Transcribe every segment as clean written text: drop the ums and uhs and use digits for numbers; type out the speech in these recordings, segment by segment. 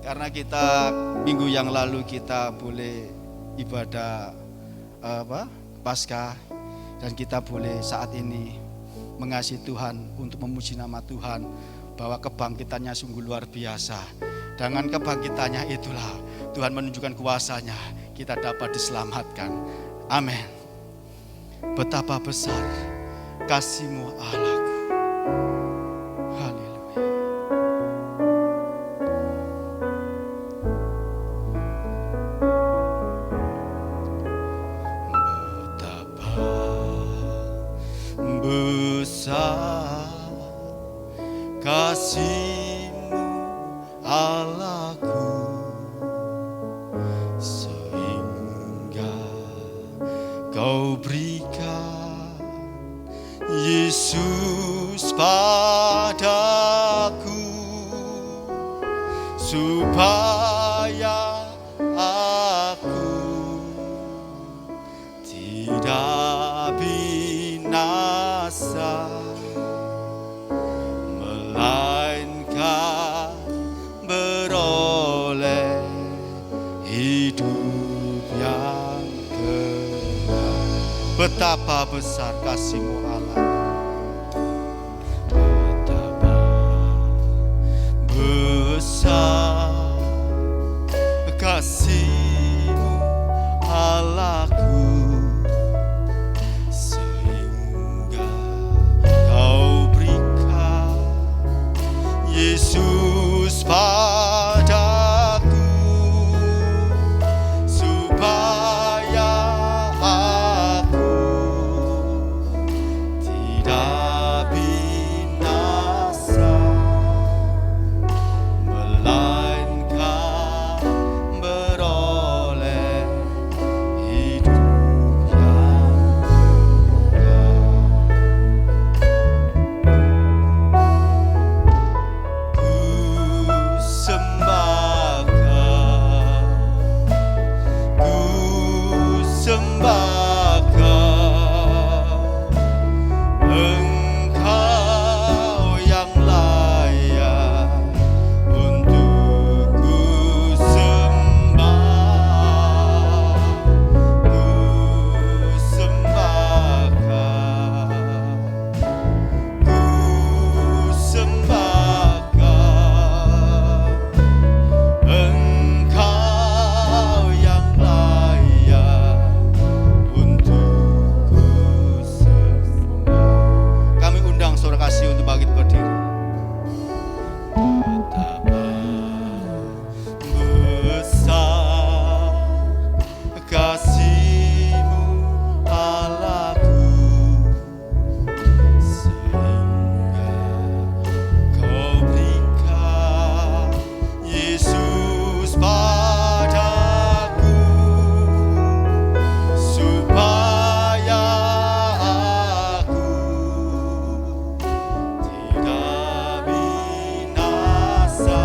Karena kita minggu yang lalu kita boleh ibadah Paskah, dan kita boleh saat ini mengasihi Tuhan untuk memuji nama Tuhan, bahwa kebangkitannya sungguh luar biasa. Dengan kebangkitannya itulah Tuhan menunjukkan kuasa-Nya, kita dapat diselamatkan. Amin. Betapa besar kasih-Mu Allahku. Besar kasih-Mu Allahku, sehingga Kau berikan Yesus padaku, supaya aku tidak binasa, melainkan beroleh hidup yang kekal. Betapa besar kasih-Mu Allah, betapa besar kasih-Mu Allahku, Yesus padaku, supaya aku tidak binasa, melainkan beroleh hidup yang kekal. Engkau yang layak untuk ku sembah, ku sembahkan, ku sembahkan. Engkau yang layak untuk ku sembah. Kami undang saudara kasih untuk bangkit berdiri. Betapa besar kasih-Mu Allahku, sehingga Kau berikan Yesus padaku, supaya aku tidak binasa,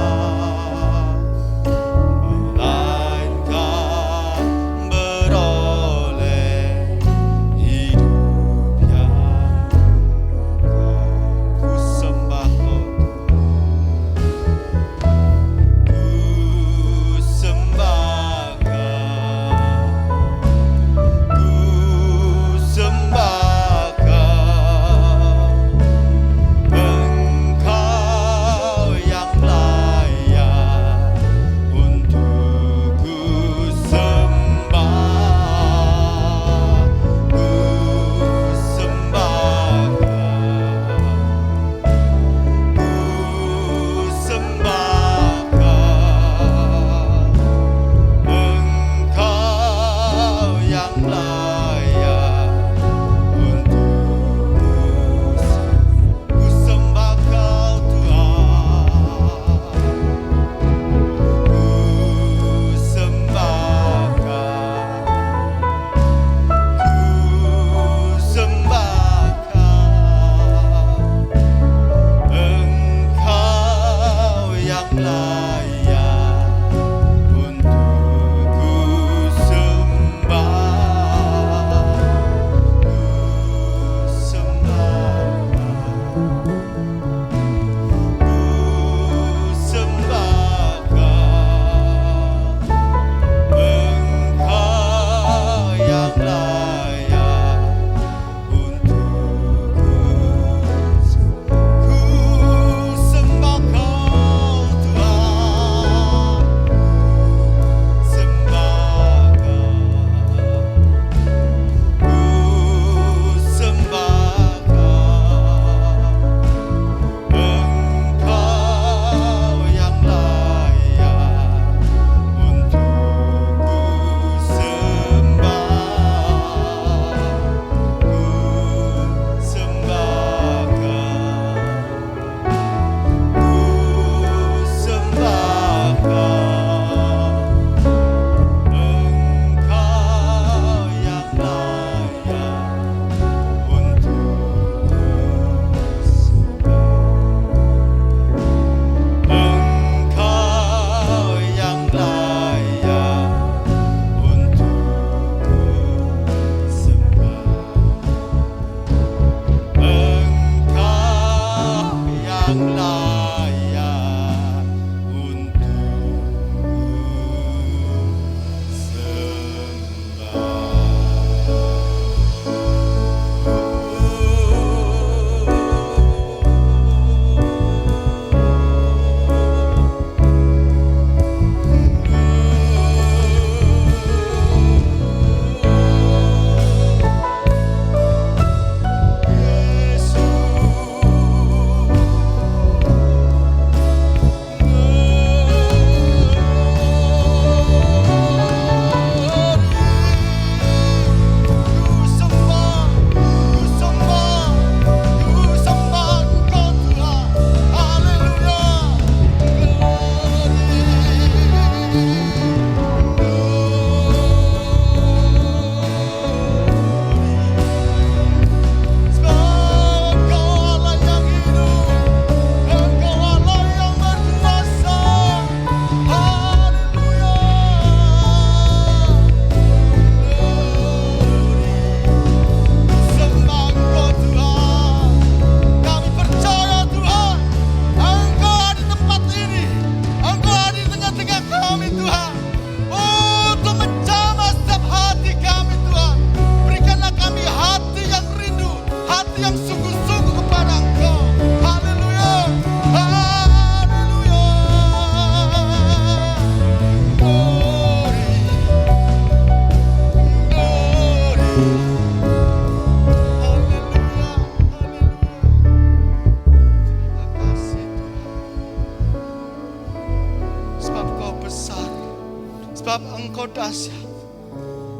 Sebab Engkau dahsyat,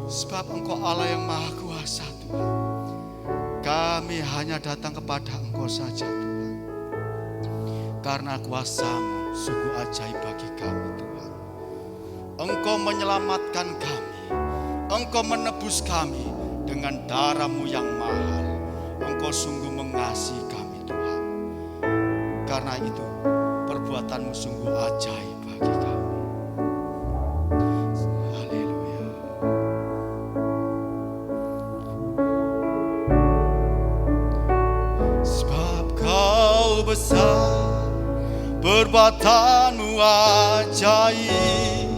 sebab Engkau Allah yang Maha Kuasa Tuhan. Kami hanya datang kepada Engkau saja Tuhan, karena kuasa-Mu sungguh ajaib bagi kami Tuhan. Engkau menyelamatkan kami, Engkau menebus kami dengan darah-Mu yang mahal. Engkau sungguh mengasihi kami Tuhan. Karena itu perbuatan-Mu sungguh ajaib bagi kami. Haleluya. Sebab Kau besar, perbuatan-Mu ajaib,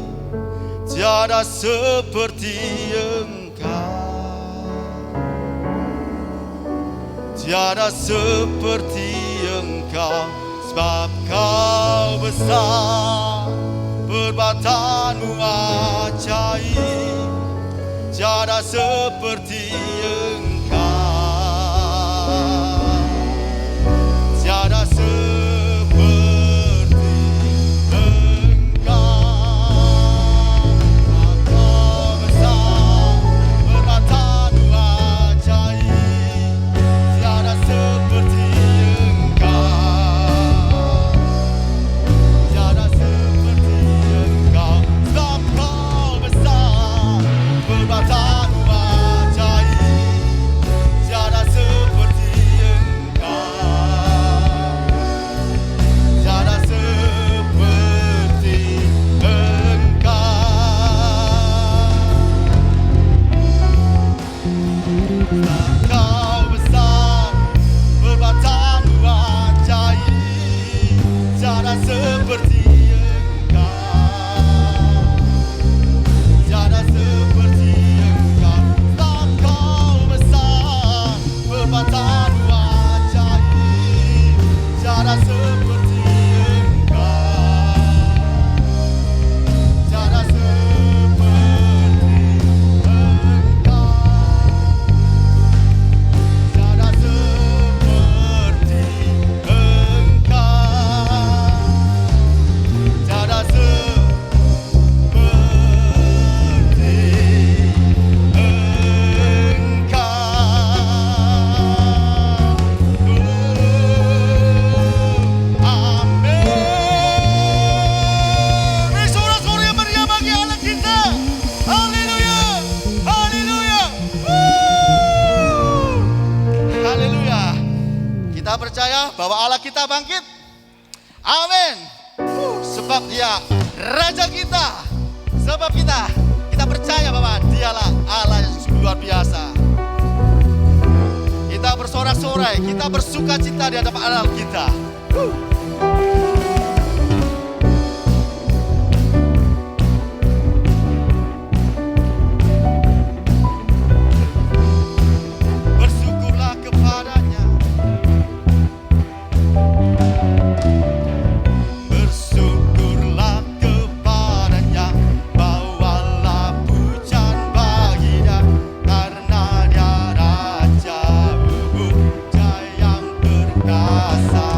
tiada seperti Engkau, tiada seperti Engkau. Sebab Kau besar, perbuatan-Mu ajaib, tiada seperti Engkau, tiada seperti Engkau. Kau besar, perbuatan-Mu ajaib, tiada seperti bahwa Allah kita bangkit. Amin. Sebab Dia Raja kita. Sebab kita percaya bahwa Dialah Allah yang luar biasa. Kita bersorak-sorai, kita bersuka cita di hadapan Allah kita. Bersyukurlah kepadanya. Bersyukurlah kepadanya, bawalah pujian baginya, karena Dia Raja, Raja yang perkasa.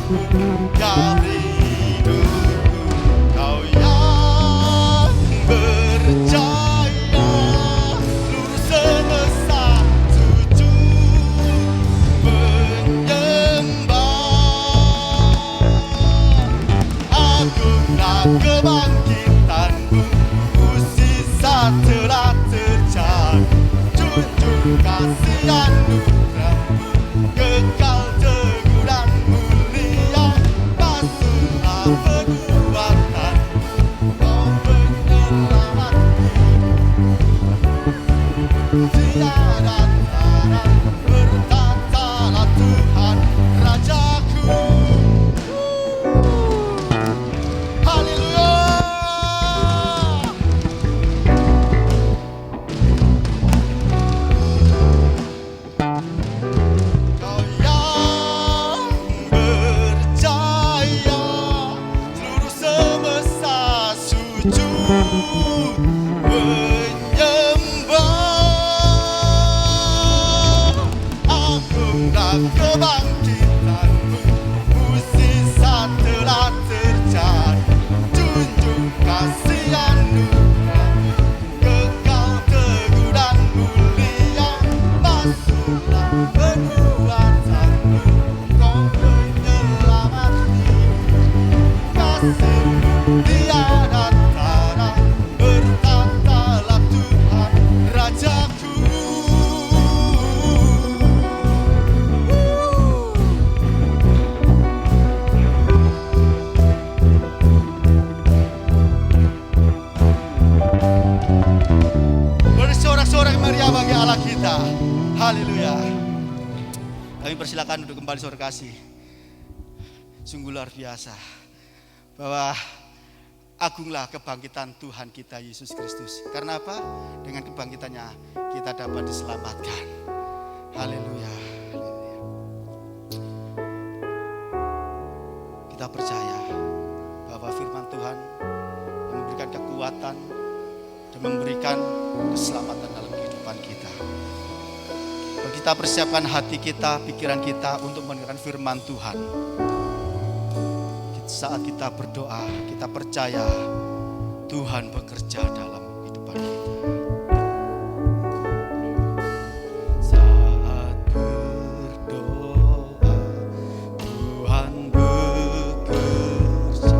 Kau rinduku, kau yang berjaya, seluruh semesta sujud menyembah. Agunglah kebangkitanmu, mukjizat telah terjadi. Junjung kasih anugerahmu, kekal teguh dan mulia. Basuhlah perbuatanmu, kau penyelamat hidup. Tiada tara, bertatalah Tuhan Rajaku. Haleluya. Kau yang berjaya, seluruh semesta sujud menyembah. Agunglah kebangkitanmu, mukjizat telah terjadi. Junjung kasih anugerahmu, kekal teguh dan mulia. Basuhlah perbuatanmu, kau penyelamat hidup. Kasih-Mu tiada tara, bertatalah Tuhan Rajaku. Bersorak-sorak meriah bagi Allah kita. Haleluya. Kami persilakan duduk kembali saudara kasih. Sungguh luar biasa bahwa agunglah kebangkitan Tuhan kita Yesus Kristus. Karena apa? Dengan kebangkitannya kita dapat diselamatkan. Haleluya. Haleluya. Kita percaya bahwa firman Tuhan yang memberikan kekuatan dan memberikan keselamatan dalam kehidupan kita. Kita persiapkan hati kita, pikiran kita untuk mendengarkan firman Tuhan. Saat kita berdoa, kita percaya Tuhan bekerja dalam kehidupan kita. Saat berdoa, Tuhan bekerja.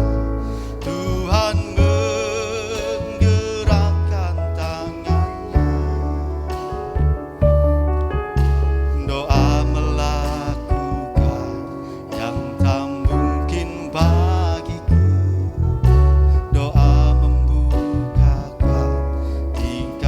Tuhan menggerakkan tangannya. Doa melakukan yang tak mungkin bagiku. Doa membukakan tingkap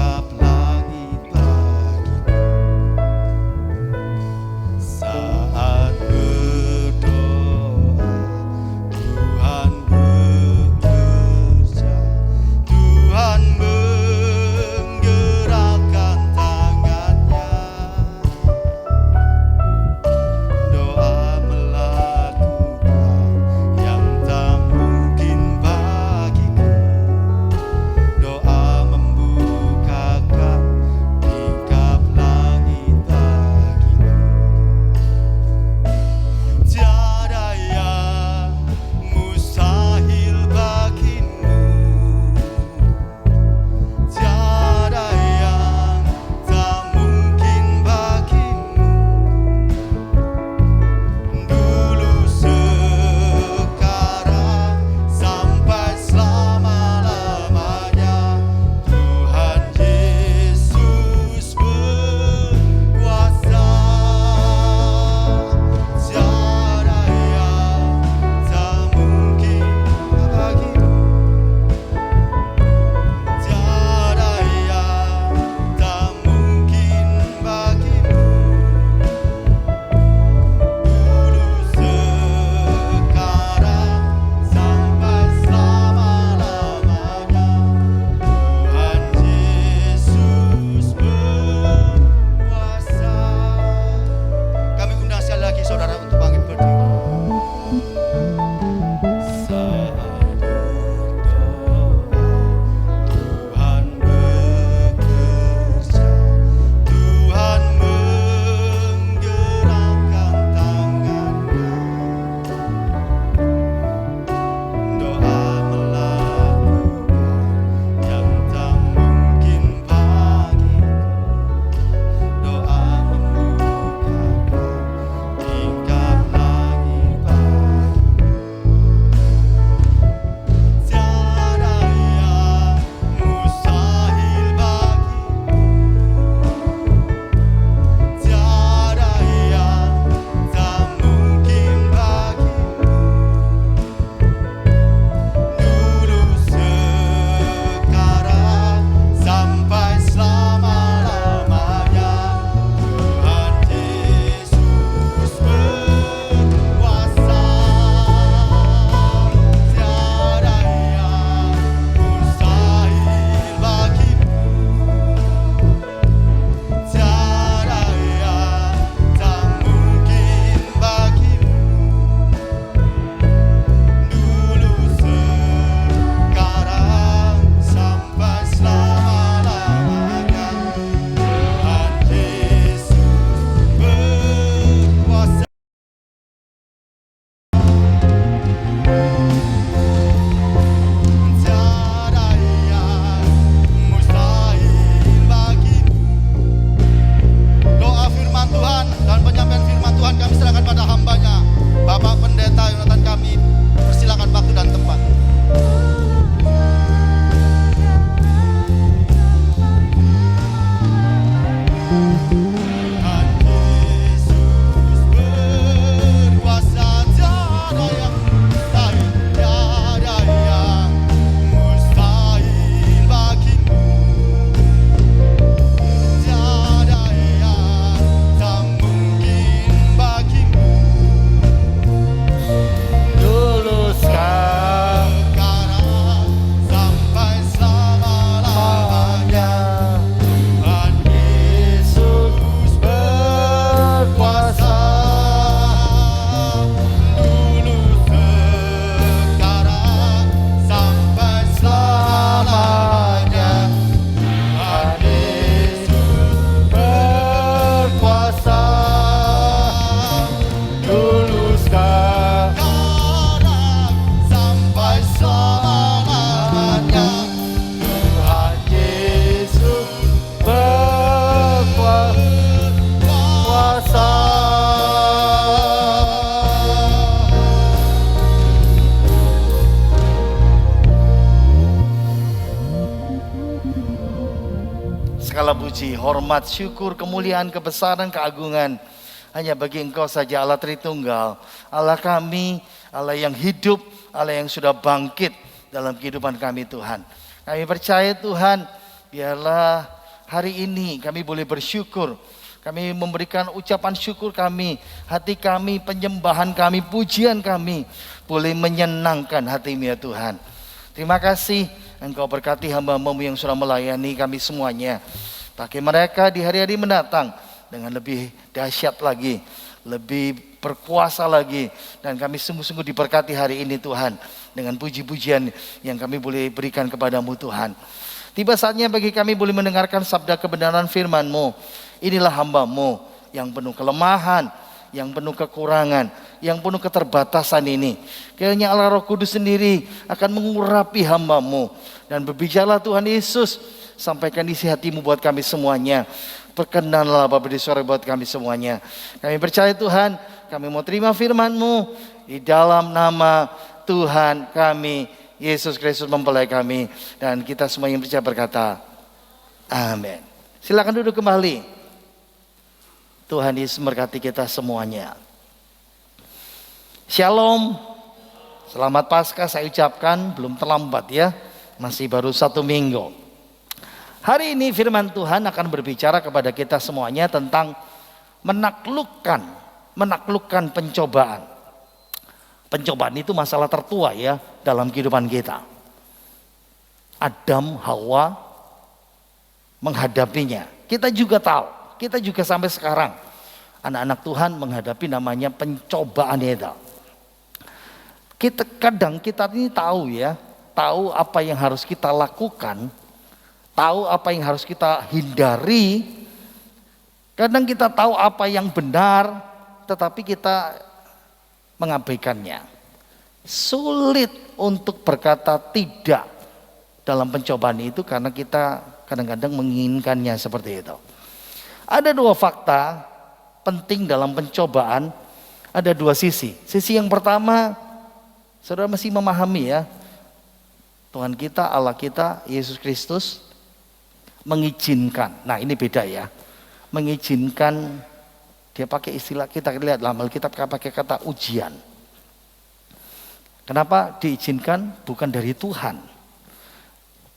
segala puji, hormat, syukur, kemuliaan, kebesaran, keagungan hanya bagi Engkau saja, Allah Tritunggal, Allah kami, Allah yang hidup, Allah yang sudah bangkit dalam kehidupan kami Tuhan. Kami percaya Tuhan, biarlah hari ini kami boleh bersyukur, kami memberikan ucapan syukur kami, hati kami, penyembahan kami, pujian kami boleh menyenangkan hati-Mu ya Tuhan. Terima kasih Engkau berkati hamba-Mu yang sudah melayani kami semuanya. Pakai mereka di hari-hari mendatang dengan lebih dahsyat lagi, lebih berkuasa lagi. Dan kami sungguh-sungguh diberkati hari ini Tuhan, dengan puji-pujian yang kami boleh berikan kepada-Mu Tuhan. Tiba saatnya bagi kami boleh mendengarkan sabda kebenaran firman-Mu. Inilah hamba-Mu yang penuh kelemahan, yang penuh kekurangan, yang penuh keterbatasan ini. Kiranya Allah Roh Kudus sendiri akan mengurapi hamba-Mu. Dan berbicara Tuhan Yesus, sampaikan isi hati-Mu buat kami semuanya. Perkenanlah Bapa di sorga buat kami semuanya. Kami percaya Tuhan, kami mau terima firman-Mu di dalam nama Tuhan kami, Yesus Kristus mempelai kami. Dan kita semua yang percaya berkata, amin. Silakan duduk kembali. Tuhan Yesus memberkati kita semuanya. Shalom. Selamat Paskah saya ucapkan, belum terlambat ya. Masih baru 1 minggu. Hari ini firman Tuhan akan berbicara kepada kita semuanya tentang menaklukkan pencobaan. Pencobaan itu masalah tertua ya dalam kehidupan kita. Adam, Hawa menghadapinya. Kita juga tahu, kita juga sampai sekarang anak-anak Tuhan menghadapi namanya pencobaan itu. Kita ini tahu ya, tahu apa yang harus kita lakukan, tahu apa yang harus kita hindari. Kadang kita tahu apa yang benar, tetapi kita mengabaikannya. Sulit untuk berkata tidak dalam pencobaan itu karena kita kadang-kadang menginginkannya seperti itu. Ada 2 fakta penting dalam pencobaan, ada 2 sisi. Sisi yang pertama, saudara mesti memahami ya, Tuhan kita, Allah kita, Yesus Kristus mengizinkan. Nah ini beda ya. Mengizinkan, dia pakai istilah, kita lihat dalam Alkitab pakai kata ujian. Kenapa diizinkan? Bukan dari Tuhan,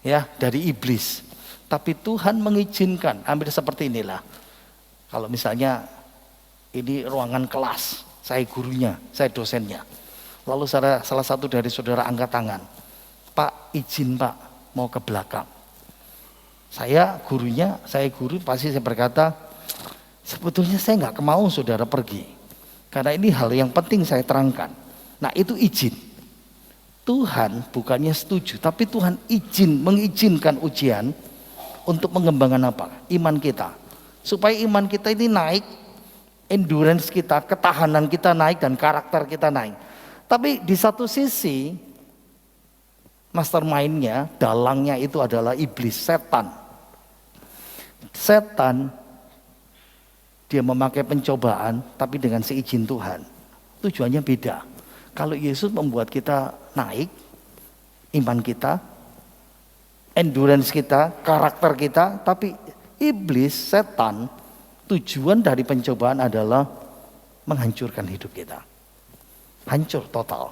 ya, dari iblis. Tapi Tuhan mengizinkan. Hampir seperti inilah. Kalau misalnya ini ruangan kelas, saya gurunya, saya dosennya. Lalu salah satu dari saudara angkat tangan, Pak izin Pak mau ke belakang. Saya guru pasti saya berkata, sebetulnya saya nggak mau saudara pergi, karena ini hal yang penting saya terangkan. Nah itu izin. Tuhan bukannya setuju, tapi Tuhan mengizinkan ujian untuk mengembangkan apa? Iman kita. Supaya iman kita ini naik, endurance kita, ketahanan kita naik, dan karakter kita naik. Tapi di satu sisi, mastermind-nya, dalangnya itu adalah iblis, setan. Setan, dia memakai pencobaan tapi dengan seizin Tuhan. Tujuannya beda. Kalau Yesus membuat kita naik, iman kita, endurance kita, karakter kita. Tapi iblis, setan, tujuan dari pencobaan adalah menghancurkan hidup kita. Hancur total.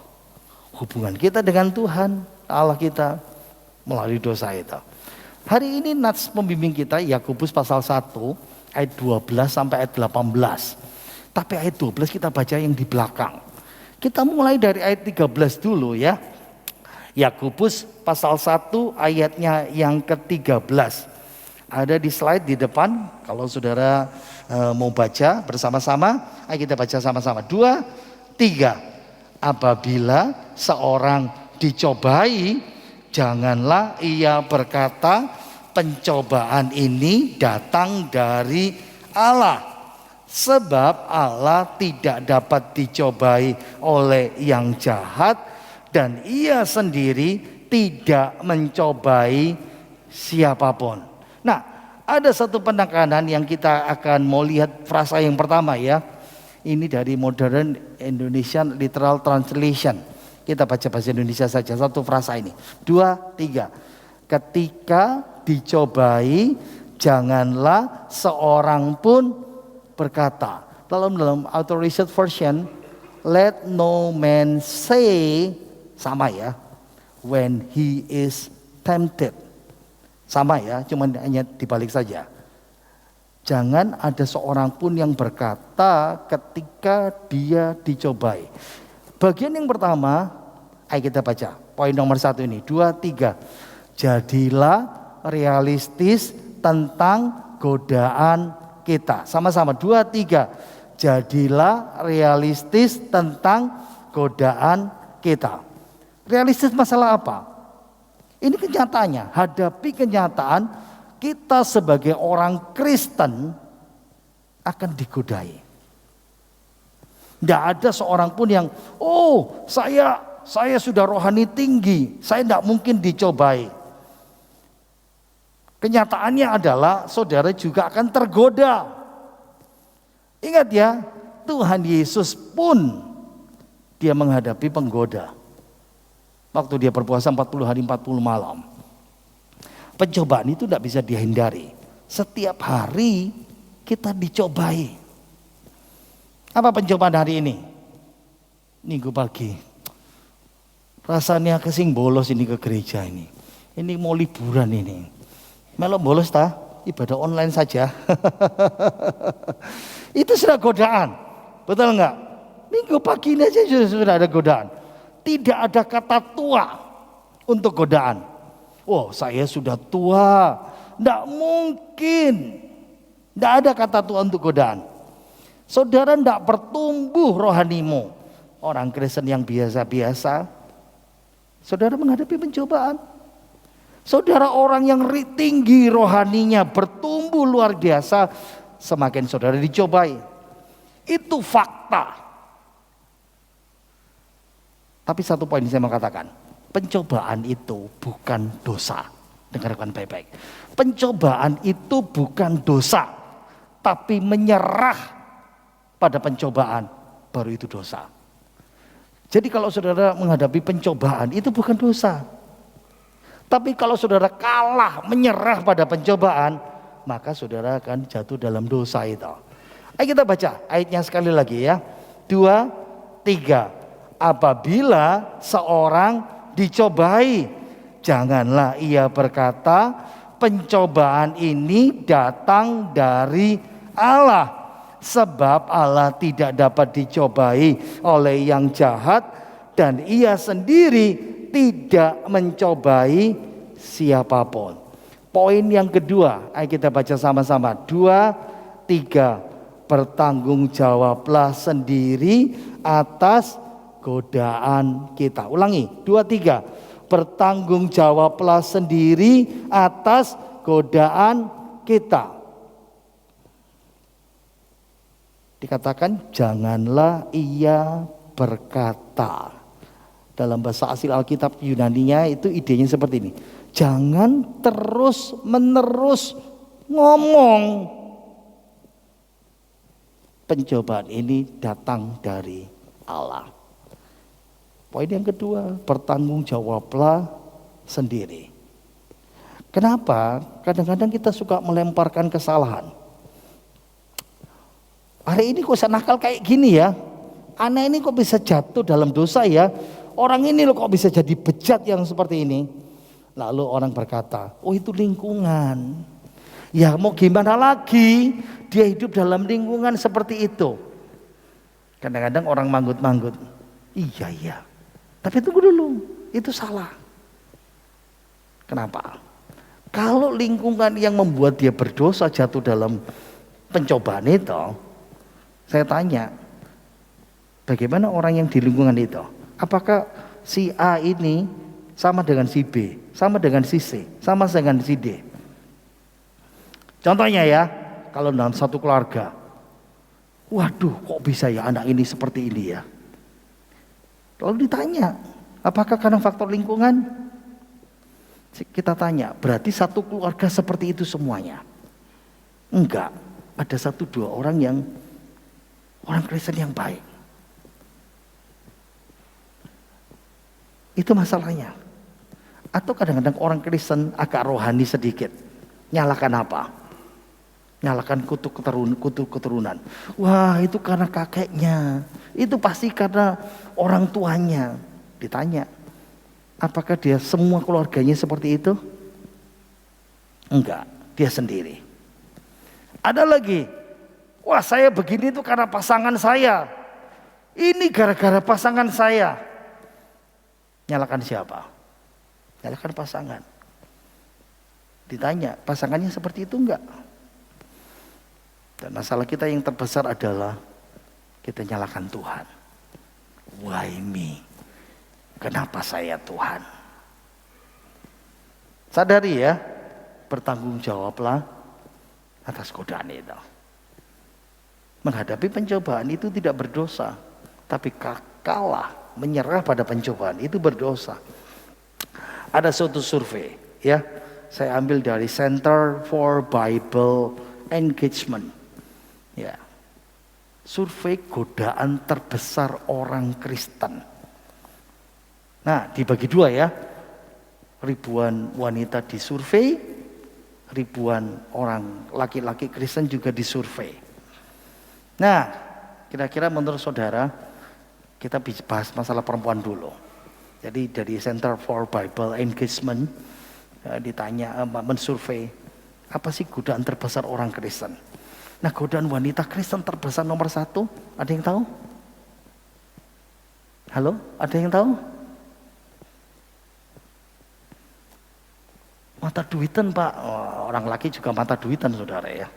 Hubungan kita dengan Tuhan, Allah kita, melalui dosa itu. Hari ini nats pembimbing kita Yakobus pasal 1 ayat 12 sampai ayat 18. Tapi ayat 12 kita baca yang di belakang. Kita mulai dari ayat 13 dulu ya. Yakobus pasal 1 ayatnya yang ke-13. Ada di slide di depan. Kalau saudara mau baca bersama-sama, ayo kita baca sama-sama. 2, 3. Apabila seorang dicobai, janganlah ia berkata pencobaan ini datang dari Allah. Sebab Allah tidak dapat dicobai oleh yang jahat, dan ia sendiri tidak mencobai siapapun. Nah, ada satu penekanan yang kita akan mau lihat frasa yang pertama ya. Ini dari Modern Indonesian Literal Translation. Kita baca bahasa Indonesia saja, satu frasa ini. 2, 3. Ketika dicobai, Janganlah seorang pun berkata. Dalam Authorized Version, let no man say, sama ya, when he is tempted. Sama ya, cuma hanya dibalik saja. Jangan ada seorang pun yang berkata ketika dia dicobai. Bagian yang pertama, ayo kita baca. Poin nomor 1 ini, 2, 3. Jadilah realistis tentang godaan kita. Sama-sama, 2, 3. Jadilah realistis tentang godaan kita. Realistis masalah apa? Ini kenyataannya, hadapi kenyataan kita sebagai orang Kristen akan digodai. Tidak ada seorang pun yang, oh saya sudah rohani tinggi, saya tidak mungkin dicobai. Kenyataannya adalah saudara juga akan tergoda. Ingat ya, Tuhan Yesus pun dia menghadapi penggoda. Waktu dia berpuasa 40 hari 40 malam. Pencobaan itu tidak bisa dihindari. Setiap hari kita dicobai. Apa pencobaan hari ini? Minggu pagi. Rasanya kesing bolos ini ke gereja ini. Ini mau liburan ini. Melo bolos ta? Ibadah online saja. Itu sudah godaan. Betul enggak? Minggu pagi ini aja sudah ada godaan. Tidak ada kata tua untuk godaan. Oh, saya sudah tua. Tidak mungkin. Tidak ada kata tua untuk godaan. Saudara tidak bertumbuh rohanimu. Orang Kristen yang biasa-biasa, saudara menghadapi pencobaan. Saudara orang yang tinggi rohaninya, bertumbuh luar biasa, semakin saudara dicobai. Itu fakta. Tapi satu poin saya mau katakan, pencobaan itu bukan dosa. Dengarkan baik-baik. Pencobaan itu bukan dosa, tapi menyerah pada pencobaan baru itu dosa. Jadi kalau saudara menghadapi pencobaan itu bukan dosa. Tapi kalau saudara kalah menyerah pada pencobaan, maka saudara akan jatuh dalam dosa itu. Ayo kita baca ayatnya sekali lagi ya. 2, 3. Apabila seorang dicobai, janganlah ia berkata, pencobaan ini datang dari Allah. Sebab Allah tidak dapat dicobai oleh yang jahat, dan ia sendiri tidak mencobai siapapun. Poin yang kedua, ayo kita baca sama-sama. 2, 3. Bertanggungjawablah sendiri atas godaan kita. Ulangi, 2, 3. Bertanggungjawablah sendiri atas godaan kita. Dikatakan janganlah ia berkata. Dalam bahasa asli Alkitab Yunaninya itu idenya seperti ini. Jangan terus menerus ngomong. Pencobaan ini datang dari Allah. Poin yang kedua, bertanggungjawablah sendiri. Kenapa? Kadang-kadang kita suka melemparkan kesalahan. Hari ini kok saya nakal kayak gini ya. Anak ini kok bisa jatuh dalam dosa ya. Orang ini loh kok bisa jadi bejat yang seperti ini. Lalu orang berkata, oh itu lingkungan. Ya mau gimana lagi, dia hidup dalam lingkungan seperti itu. Kadang-kadang orang manggut-manggut. Iya. Tapi tunggu dulu, itu salah. Kenapa? Kalau lingkungan yang membuat dia berdosa jatuh dalam pencobaan itu, saya tanya, bagaimana orang yang di lingkungan itu? Apakah si A ini sama dengan si B, sama dengan si C, sama dengan si D? Contohnya ya, kalau dalam satu keluarga, waduh kok bisa ya anak ini seperti ini ya? Lalu ditanya, apakah karena faktor lingkungan? Kita tanya, berarti satu keluarga seperti itu semuanya? Enggak, ada 1-2 orang Kristen yang baik. Itu masalahnya. Atau kadang-kadang orang Kristen agak rohani sedikit. Nyalakan apa? Nyalakan kutuk keturunan. Wah, itu karena kakeknya. Itu pasti karena orang tuanya. Ditanya, apakah dia semua keluarganya seperti itu? Enggak, dia sendiri. Ada lagi, wah saya begini itu karena pasangan saya. Ini gara-gara pasangan saya. Nyalakan siapa? Nyalakan pasangan. Ditanya, pasangannya seperti itu enggak? Dan masalah kita yang terbesar adalah kita nyalakan Tuhan. Why me? Kenapa saya Tuhan? Sadari ya, bertanggung jawablah atas godaan itu. Menghadapi pencobaan itu tidak berdosa, tapi kalah, menyerah pada pencobaan itu berdosa. Ada suatu survei ya, saya ambil dari Center for Bible Engagement. Ya, survei godaan terbesar orang Kristen. Nah, dibagi dua ya. Ribuan wanita disurvei, ribuan orang laki-laki Kristen juga disurvei. Nah, kira-kira menurut saudara, kita bahas masalah perempuan dulu. Jadi dari Center for Bible Engagement ditanya, mensurvei, apa sih godaan terbesar orang Kristen? Nah, godaan wanita Kristen terbesar nomor 1, ada yang tahu? Halo, ada yang tahu? Mata duitan Pak, orang laki juga mata duitan saudara ya.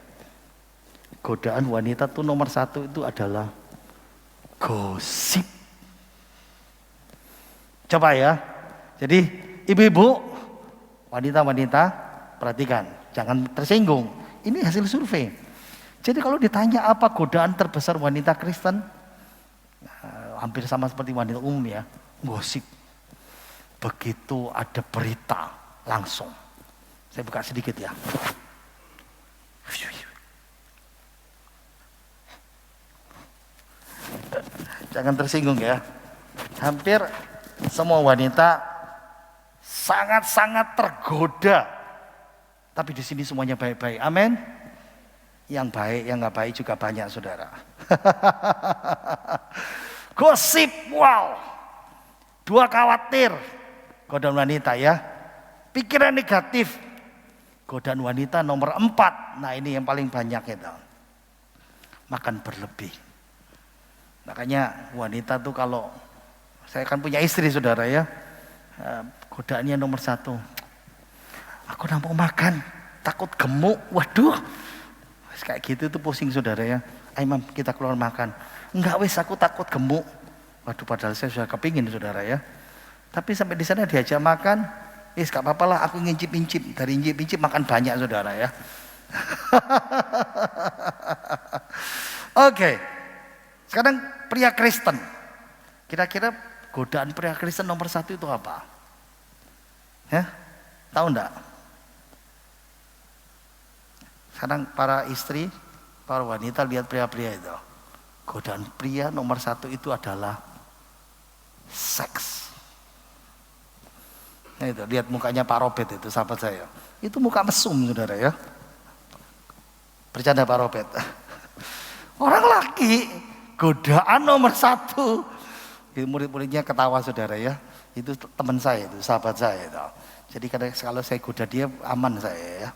Godaan wanita tuh nomor 1 itu adalah gosip. Coba ya, jadi ibu-ibu, wanita-wanita perhatikan, jangan tersinggung. Ini hasil survei. Jadi kalau ditanya apa godaan terbesar wanita Kristen, hampir sama seperti wanita umum ya, gosip. Begitu ada berita, langsung. Saya buka sedikit ya. Jangan tersinggung ya. Hampir semua wanita sangat-sangat tergoda. Tapi di sini semuanya baik-baik. Amin. Yang baik, yang nggak baik juga banyak saudara. Gosip, wow. 2 khawatir, godaan wanita ya. Pikiran negatif, godaan wanita nomor 4. Nah ini yang paling banyak itu. Makan berlebih. Makanya wanita tuh kalau, saya kan punya istri saudara ya. Godaannya nomor 1. Aku nggak mau makan, takut gemuk. Waduh. Kayak gitu tuh pusing saudara ya. Ayo mam kita keluar makan. Enggak wes aku takut gemuk. Waduh padahal saya sudah kepingin saudara ya. Tapi sampai di sana diajak makan. Gak apa-apa lah aku ngincip-incip. Dari ngincip-incip makan banyak saudara ya. Oke. Sekarang pria Kristen. Kira-kira godaan pria Kristen nomor 1 itu apa? Ya? Tahu enggak? Sekarang para istri, para wanita lihat pria-pria itu. Godaan pria nomor 1 itu adalah seks. Nah itu, lihat mukanya Pak Robert itu, sahabat saya. Itu muka mesum saudara ya. Bercanda Pak Robert. Orang laki, godaan nomor 1. Murid-muridnya ketawa saudara ya. Itu teman saya, itu sahabat saya itu. Jadi kalau saya goda dia aman saya ya.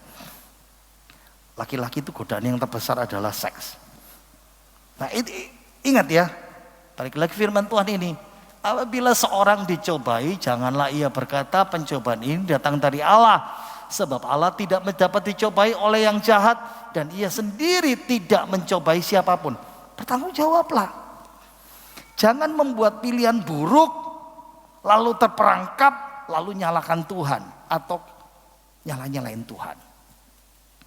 Laki-laki itu godaan yang terbesar adalah seks. Nah ingat ya, balik lagi firman Tuhan ini. Apabila seorang dicobai, janganlah ia berkata pencobaan ini datang dari Allah. Sebab Allah tidak dapat dicobai oleh yang jahat. Dan ia sendiri tidak mencobai siapapun. Bertanggung jawablah. Jangan membuat pilihan buruk, lalu terperangkap, lalu nyalakan Tuhan. Atau nyalain Tuhan.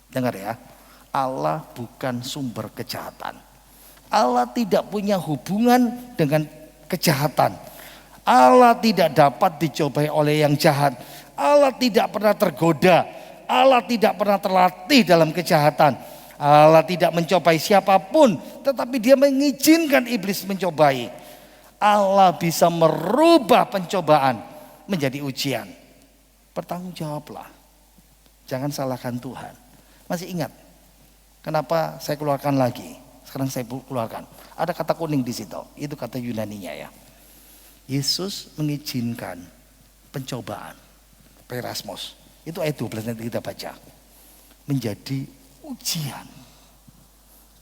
Dengar ya, Allah bukan sumber kejahatan. Allah tidak punya hubungan dengan kejahatan. Allah tidak dapat dicobai oleh yang jahat. Allah tidak pernah tergoda. Allah tidak pernah terlatih dalam kejahatan. Allah tidak mencobai siapapun, tetapi dia mengizinkan iblis mencobai. Allah bisa merubah pencobaan menjadi ujian. Bertanggung jawablah. Jangan salahkan Tuhan. Masih ingat Kenapa saya keluarkan lagi? Sekarang saya keluarkan. Ada kata kuning di situ. Itu kata Yunaninya ya. Yesus mengizinkan pencobaan, perasmos. Itu ayat 12 nanti kita baca. Menjadi ujian.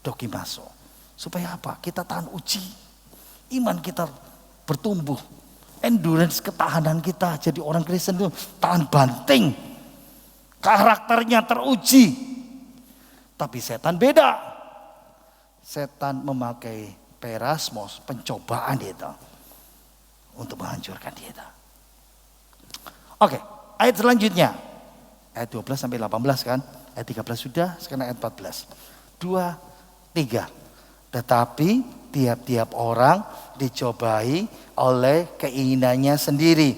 Dokimaso. Supaya apa? Kita tahan uji. Iman kita bertumbuh. Endurance ketahanan kita jadi orang Kristen itu tahan banting. Karakternya teruji. Tapi setan beda. Setan memakai perasmos, pencobaan itu untuk menghancurkan kita. Oke, ayat selanjutnya. Ayat 12 sampai 18 kan? Ayat 13 sudah, sekarang ayat 14. 2, 3. Tetapi tiap-tiap orang dicobai oleh keinginannya sendiri.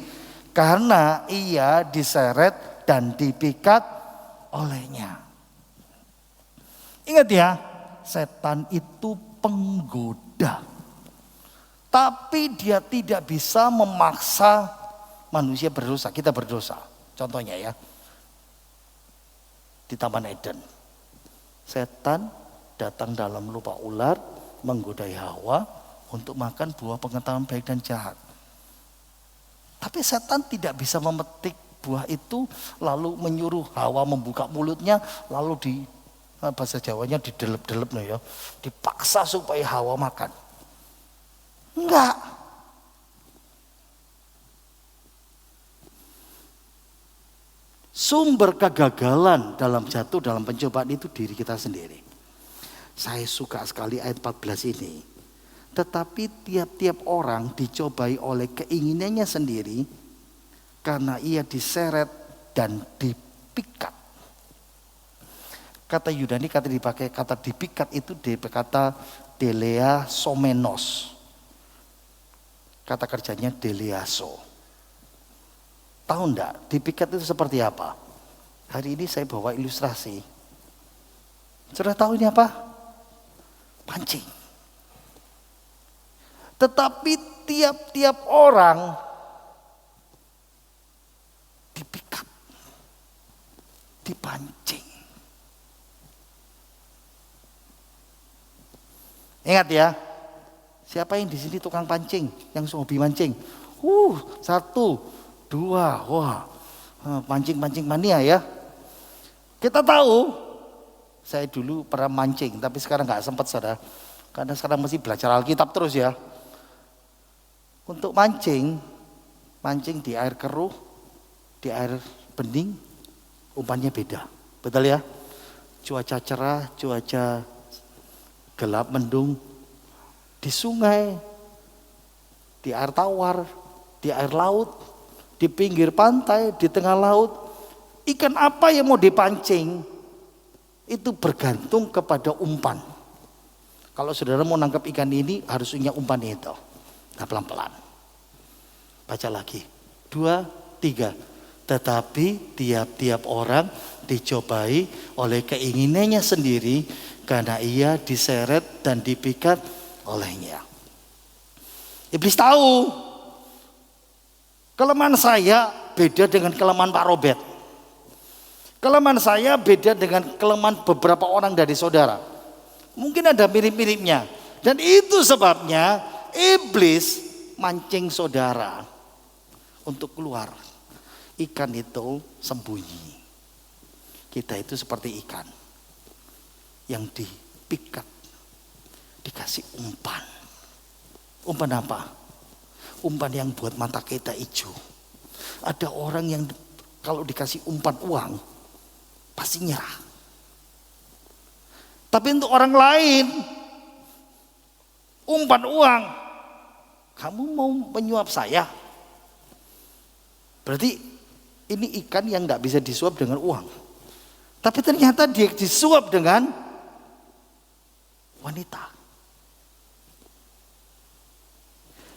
Karena ia diseret dan dipikat olehnya. Ingat ya, setan itu penggoda. Tapi dia tidak bisa memaksa manusia berdosa. Kita berdosa. Contohnya ya. Di Taman Eden. Setan datang dalam rupa ular. Menggodai Hawa. Untuk makan buah pengetahuan baik dan jahat. Tapi setan tidak bisa memetik buah itu. Lalu menyuruh Hawa membuka mulutnya. Lalu bahasa Jawanya didelep-delep ya. Dipaksa supaya Hawa makan. Enggak. Sumber kegagalan dalam jatuh dalam pencobaan itu diri kita sendiri. Saya suka sekali ayat 14 ini. Tetapi tiap-tiap orang dicobai oleh keinginannya sendiri karena ia diseret dan dipikat. Kata Yunani kata dipakai kata dipikat itu kata delea somenos. Kata kerjanya deleaso. Tahu enggak dipikat itu seperti apa? Hari ini saya bawa ilustrasi. Sudah tahu ini apa? Pancing. Tetapi tiap-tiap orang dipikat, dipancing. Ingat ya, siapa yang di sini tukang pancing, yang hobi mancing? 1, 2, wah, pancing-pancing mania ya. Kita tahu, saya dulu pernah mancing, tapi sekarang nggak sempat saudara, karena sekarang masih belajar Alkitab terus ya. Untuk mancing di air keruh, di air bening, umpannya beda, betul ya? Cuaca cerah, cuaca gelap mendung, di sungai, di air tawar, di air laut, di pinggir pantai, di tengah laut, ikan apa yang mau dipancing itu bergantung kepada umpan. Kalau saudara mau nangkap ikan ini harus punya umpan itu. Nah pelan-pelan. Baca lagi. 2, 3. Tetapi tiap-tiap orang dicobai oleh keinginannya sendiri karena ia diseret dan dipikat olehnya. Iblis tahu kelemahan saya beda dengan kelemahan Pak Robert. Kelemahan saya beda dengan kelemahan beberapa orang dari saudara. Mungkin ada mirip-miripnya. Dan itu sebabnya iblis mancing saudara untuk keluar. Ikan itu sembunyi. Kita itu seperti ikan yang dipikat, dikasih umpan. Umpan apa? Umpan yang buat mata kita hijau. Ada orang yang kalau dikasih umpan uang pasti nyerah. Tapi untuk orang lain umpan uang, kamu mau menyuap saya? Berarti ini ikan yang nggak bisa disuap dengan uang. Tapi ternyata dia disuap dengan wanita.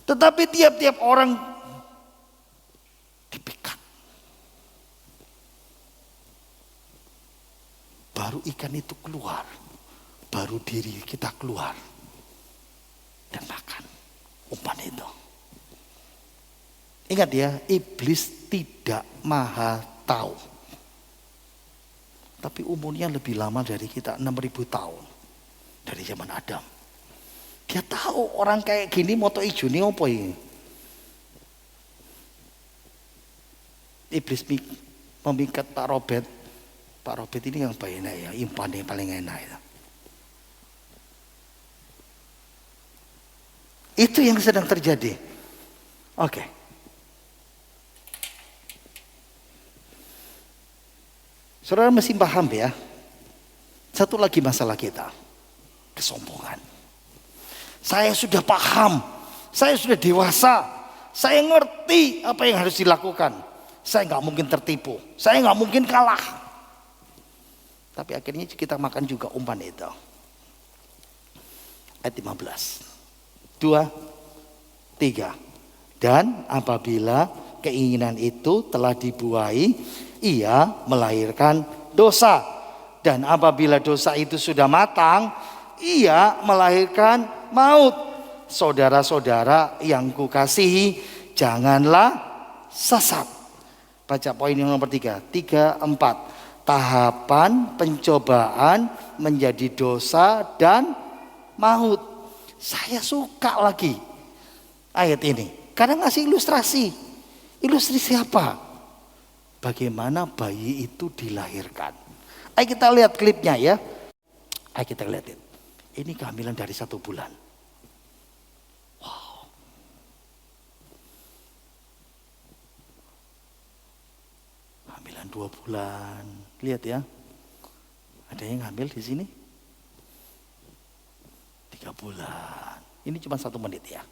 Tetapi tiap-tiap orang dipikat. Baru ikan itu keluar. Baru diri kita keluar. Dan makan umpan itu. Ingat ya, iblis tidak maha tahu. Tapi umurnya lebih lama dari kita, 6.000 tahun. Dari zaman Adam. Dia tahu orang kayak gini moto ijo ini apa ini. Iblis memikat Pak Robert. Pak Robert ini yang paling enak ya, impan yang paling enak ya. Itu yang sedang terjadi. Oke. Saudara mesti paham ya. Satu lagi masalah kita. Kesombongan. Saya sudah paham. Saya sudah dewasa. Saya ngerti apa yang harus dilakukan. Saya nggak mungkin tertipu. Saya nggak mungkin kalah. Tapi akhirnya kita makan juga umpan itu. Ayat 15. 2, 3. Dan apabila keinginan itu telah dibuai, ia melahirkan dosa. Dan apabila dosa itu sudah matang, ia melahirkan maut. Saudara-saudara yang kukasihi, janganlah sesat. Baca poin yang nomor 3, 4. Tahapan pencobaan menjadi dosa dan maut. Saya suka lagi ayat ini. Karena ngasih ilustrasi. Ilustrasi apa? Bagaimana bayi itu dilahirkan. Ayo kita lihat klipnya ya. Ayo kita lihat. Ini kehamilan dari 1 bulan. Wow. Kehamilan 2 bulan. Lihat ya. Ada yang hamil di sini? 3 bulan. Ini cuma 1 menit ya.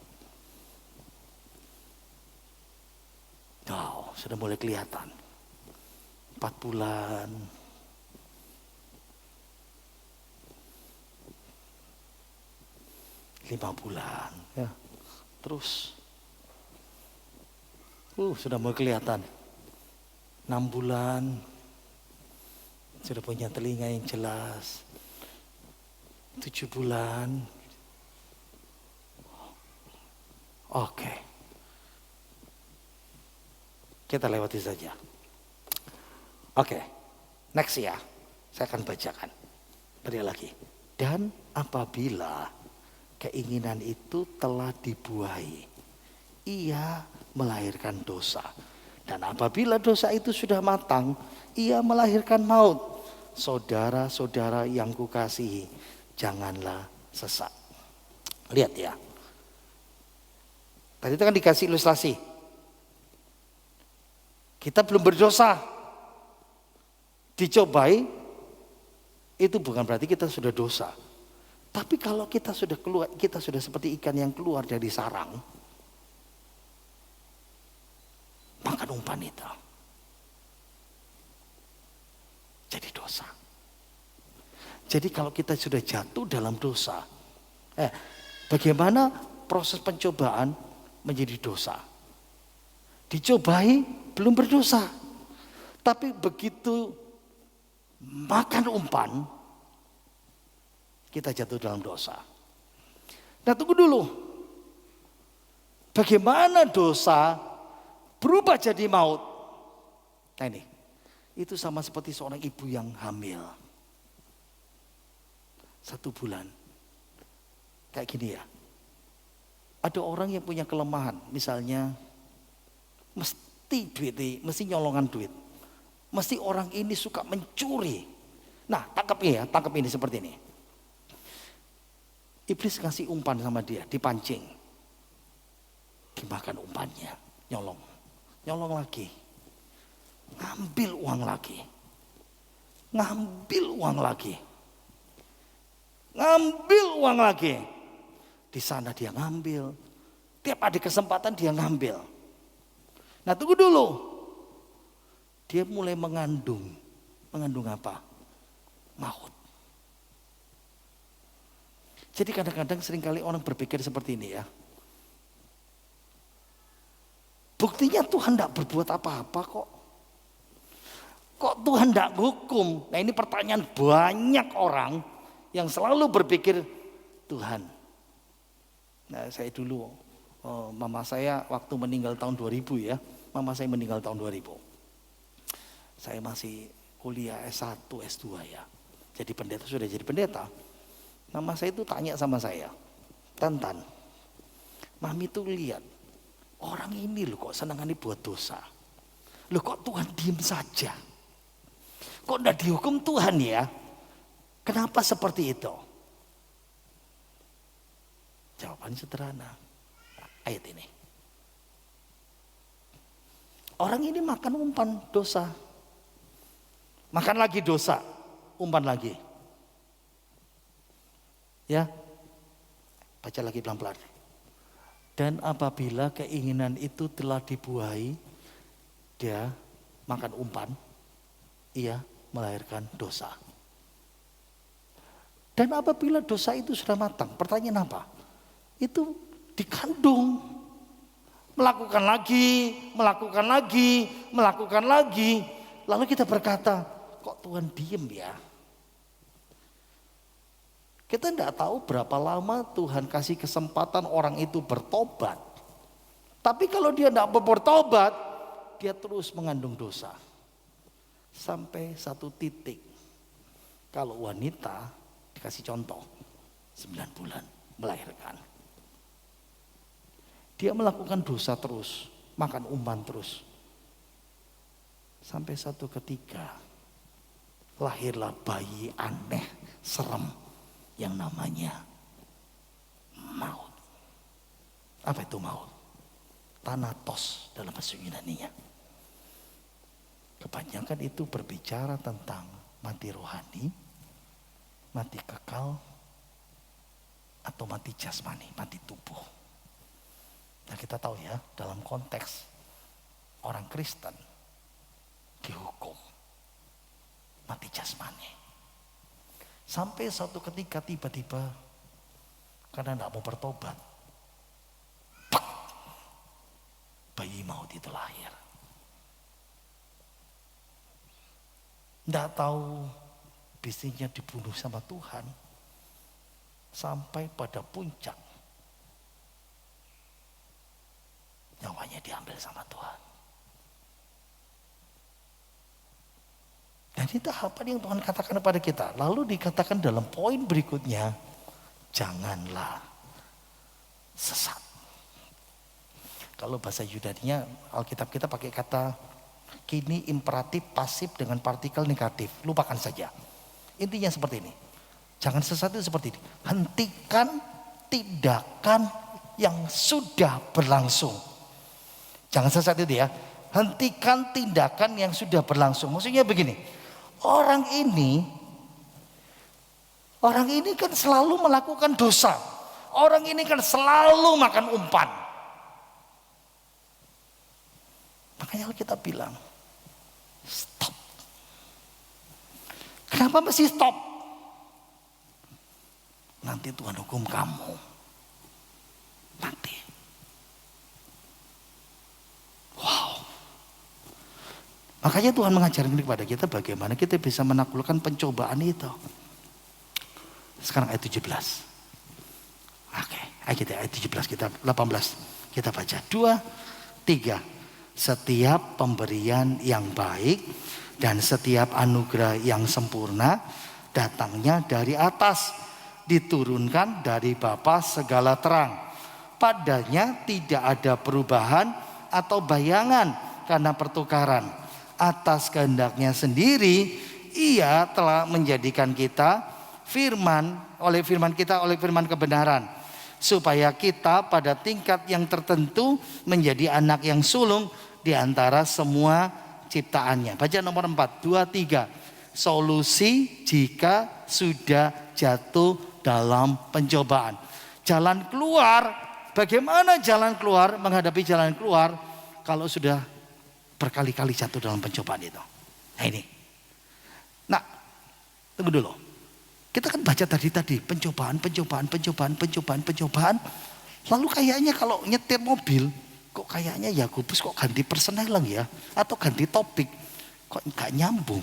Wow, sudah mulai kelihatan. 4 bulan. 5 bulan. Ya. Terus. Sudah mulai kelihatan. 6 bulan. Sudah punya telinga yang jelas. 7 bulan. Oke. Kita lewati saja. Oke. Next ya. Saya akan bacakan. Beri lagi. Dan apabila keinginan itu telah dibuai, ia melahirkan dosa. Dan apabila dosa itu sudah matang, ia melahirkan maut. Saudara-saudara yang kukasihi, janganlah sesat. Lihat ya. Tadi itu kan dikasih ilustrasi. Kita belum berdosa. Dicobai, itu bukan berarti kita sudah dosa. Tapi kalau kita sudah keluar, kita sudah seperti ikan yang keluar dari sarang, makan umpan itu. Jadi dosa. Jadi kalau kita sudah jatuh dalam dosa, bagaimana proses pencobaan menjadi dosa? Dicobai belum berdosa, tapi begitu makan umpan, kita jatuh dalam dosa. Nah tunggu dulu, bagaimana dosa berubah jadi maut? Nah ini, itu sama seperti seorang ibu yang hamil 1 bulan. Kayak gini ya, ada orang yang punya kelemahan, misalnya mesti duit, mesti nyolongan duit, mesti orang ini suka mencuri. Nah tangkap ini seperti ini. Iblis ngasih umpan sama dia, dipancing, dimakan umpannya, nyolong lagi, ngambil uang lagi, ngambil uang lagi. Di sana dia ngambil, tiap ada kesempatan dia ngambil. Nah tunggu dulu, dia mulai mengandung apa? Maut. Jadi kadang-kadang seringkali orang berpikir seperti ini ya. Buktinya Tuhan tidak berbuat apa-apa kok. Kok Tuhan tidak hukum? Nah ini pertanyaan banyak orang yang selalu berpikir Tuhan. Nah saya dulu, mama saya waktu meninggal tahun 2000 ya. Mama saya meninggal tahun 2000. Saya masih kuliah S1, S2 ya. Jadi pendeta, sudah jadi pendeta. Nama saya itu tanya sama saya, Tantan, Mami tuh lihat, orang ini loh kok senangannya buat dosa. Loh kok Tuhan diem saja? Kok enggak dihukum Tuhan ya? Kenapa seperti itu? Jawabannya sederhana. Ayat ini. Orang ini makan umpan dosa. Makan lagi dosa, umpan lagi. Ya. Baca lagi pelan-pelan. Dan apabila keinginan itu telah dibuahi, dia makan umpan, ia melahirkan dosa. Dan apabila dosa itu sudah matang, pertanyaan apa? Itu dikandung, melakukan lagi. Lalu kita berkata, kok Tuhan diem ya? Kita tidak tahu berapa lama Tuhan kasih kesempatan orang itu bertobat. Tapi kalau dia tidak mau bertobat, dia terus mengandung dosa. Sampai satu titik, kalau wanita dikasih contoh, 9 bulan melahirkan. Dia melakukan dosa terus, makan umpan terus. Sampai satu ketika, lahirlah bayi aneh, serem, yang namanya maut. Apa itu maut? Thanatos dalam bahasa Yunani-nya. Kebanyakan itu berbicara tentang mati rohani, mati kekal, atau mati jasmani, mati tubuh. Nah kita tahu ya, dalam konteks orang Kristen dihukum mati jasmani. Sampai suatu ketika tiba-tiba karena tidak mau bertobat, pak, bayi maut itu lahir. Tidak tahu bisnisnya dibunuh sama Tuhan. Sampai pada puncak nyawanya diambil sama Tuhan. Dan itu tahapan yang Tuhan katakan kepada kita. Lalu dikatakan dalam poin berikutnya, janganlah sesat. Kalau bahasa Yunani-nya Alkitab kita pakai kata kini imperatif pasif dengan partikel negatif. Lupakan saja. Intinya seperti ini. Jangan sesat itu seperti ini. Hentikan tindakan yang sudah berlangsung. Jangan sesat itu ya. Hentikan tindakan yang sudah berlangsung. Maksudnya begini. Orang ini kan selalu melakukan dosa. Orang ini kan selalu makan umpan. Makanya kita bilang, stop. Kenapa mesti stop? Nanti Tuhan hukum kamu. Nanti. Wow. Makanya Tuhan mengajarkan kepada kita bagaimana kita bisa menaklukkan pencobaan itu. Sekarang ayat 17. Oke, ayat 17 kita 18 kita baca 2, 3. Setiap pemberian yang baik dan setiap anugerah yang sempurna datangnya dari atas, diturunkan dari Bapa segala terang. Padanya tidak ada perubahan atau bayangan karena pertukaran. Atas kehendaknya sendiri ia telah menjadikan kita oleh firman kebenaran, supaya kita pada tingkat yang tertentu menjadi anak yang sulung di antara semua ciptaannya. Baca nomor 4, 2, 3. Solusi jika sudah jatuh dalam pencobaan. Jalan keluar, bagaimana jalan keluar, menghadapi jalan keluar kalau sudah berkali-kali jatuh dalam pencobaan itu. Nah ini. Nah, tunggu dulu. Kita kan baca tadi pencobaan. Lalu kayaknya kalau nyetir mobil, kok kayaknya Yakobus kok ganti persenelang ya, atau ganti topik, kok nggak nyambung.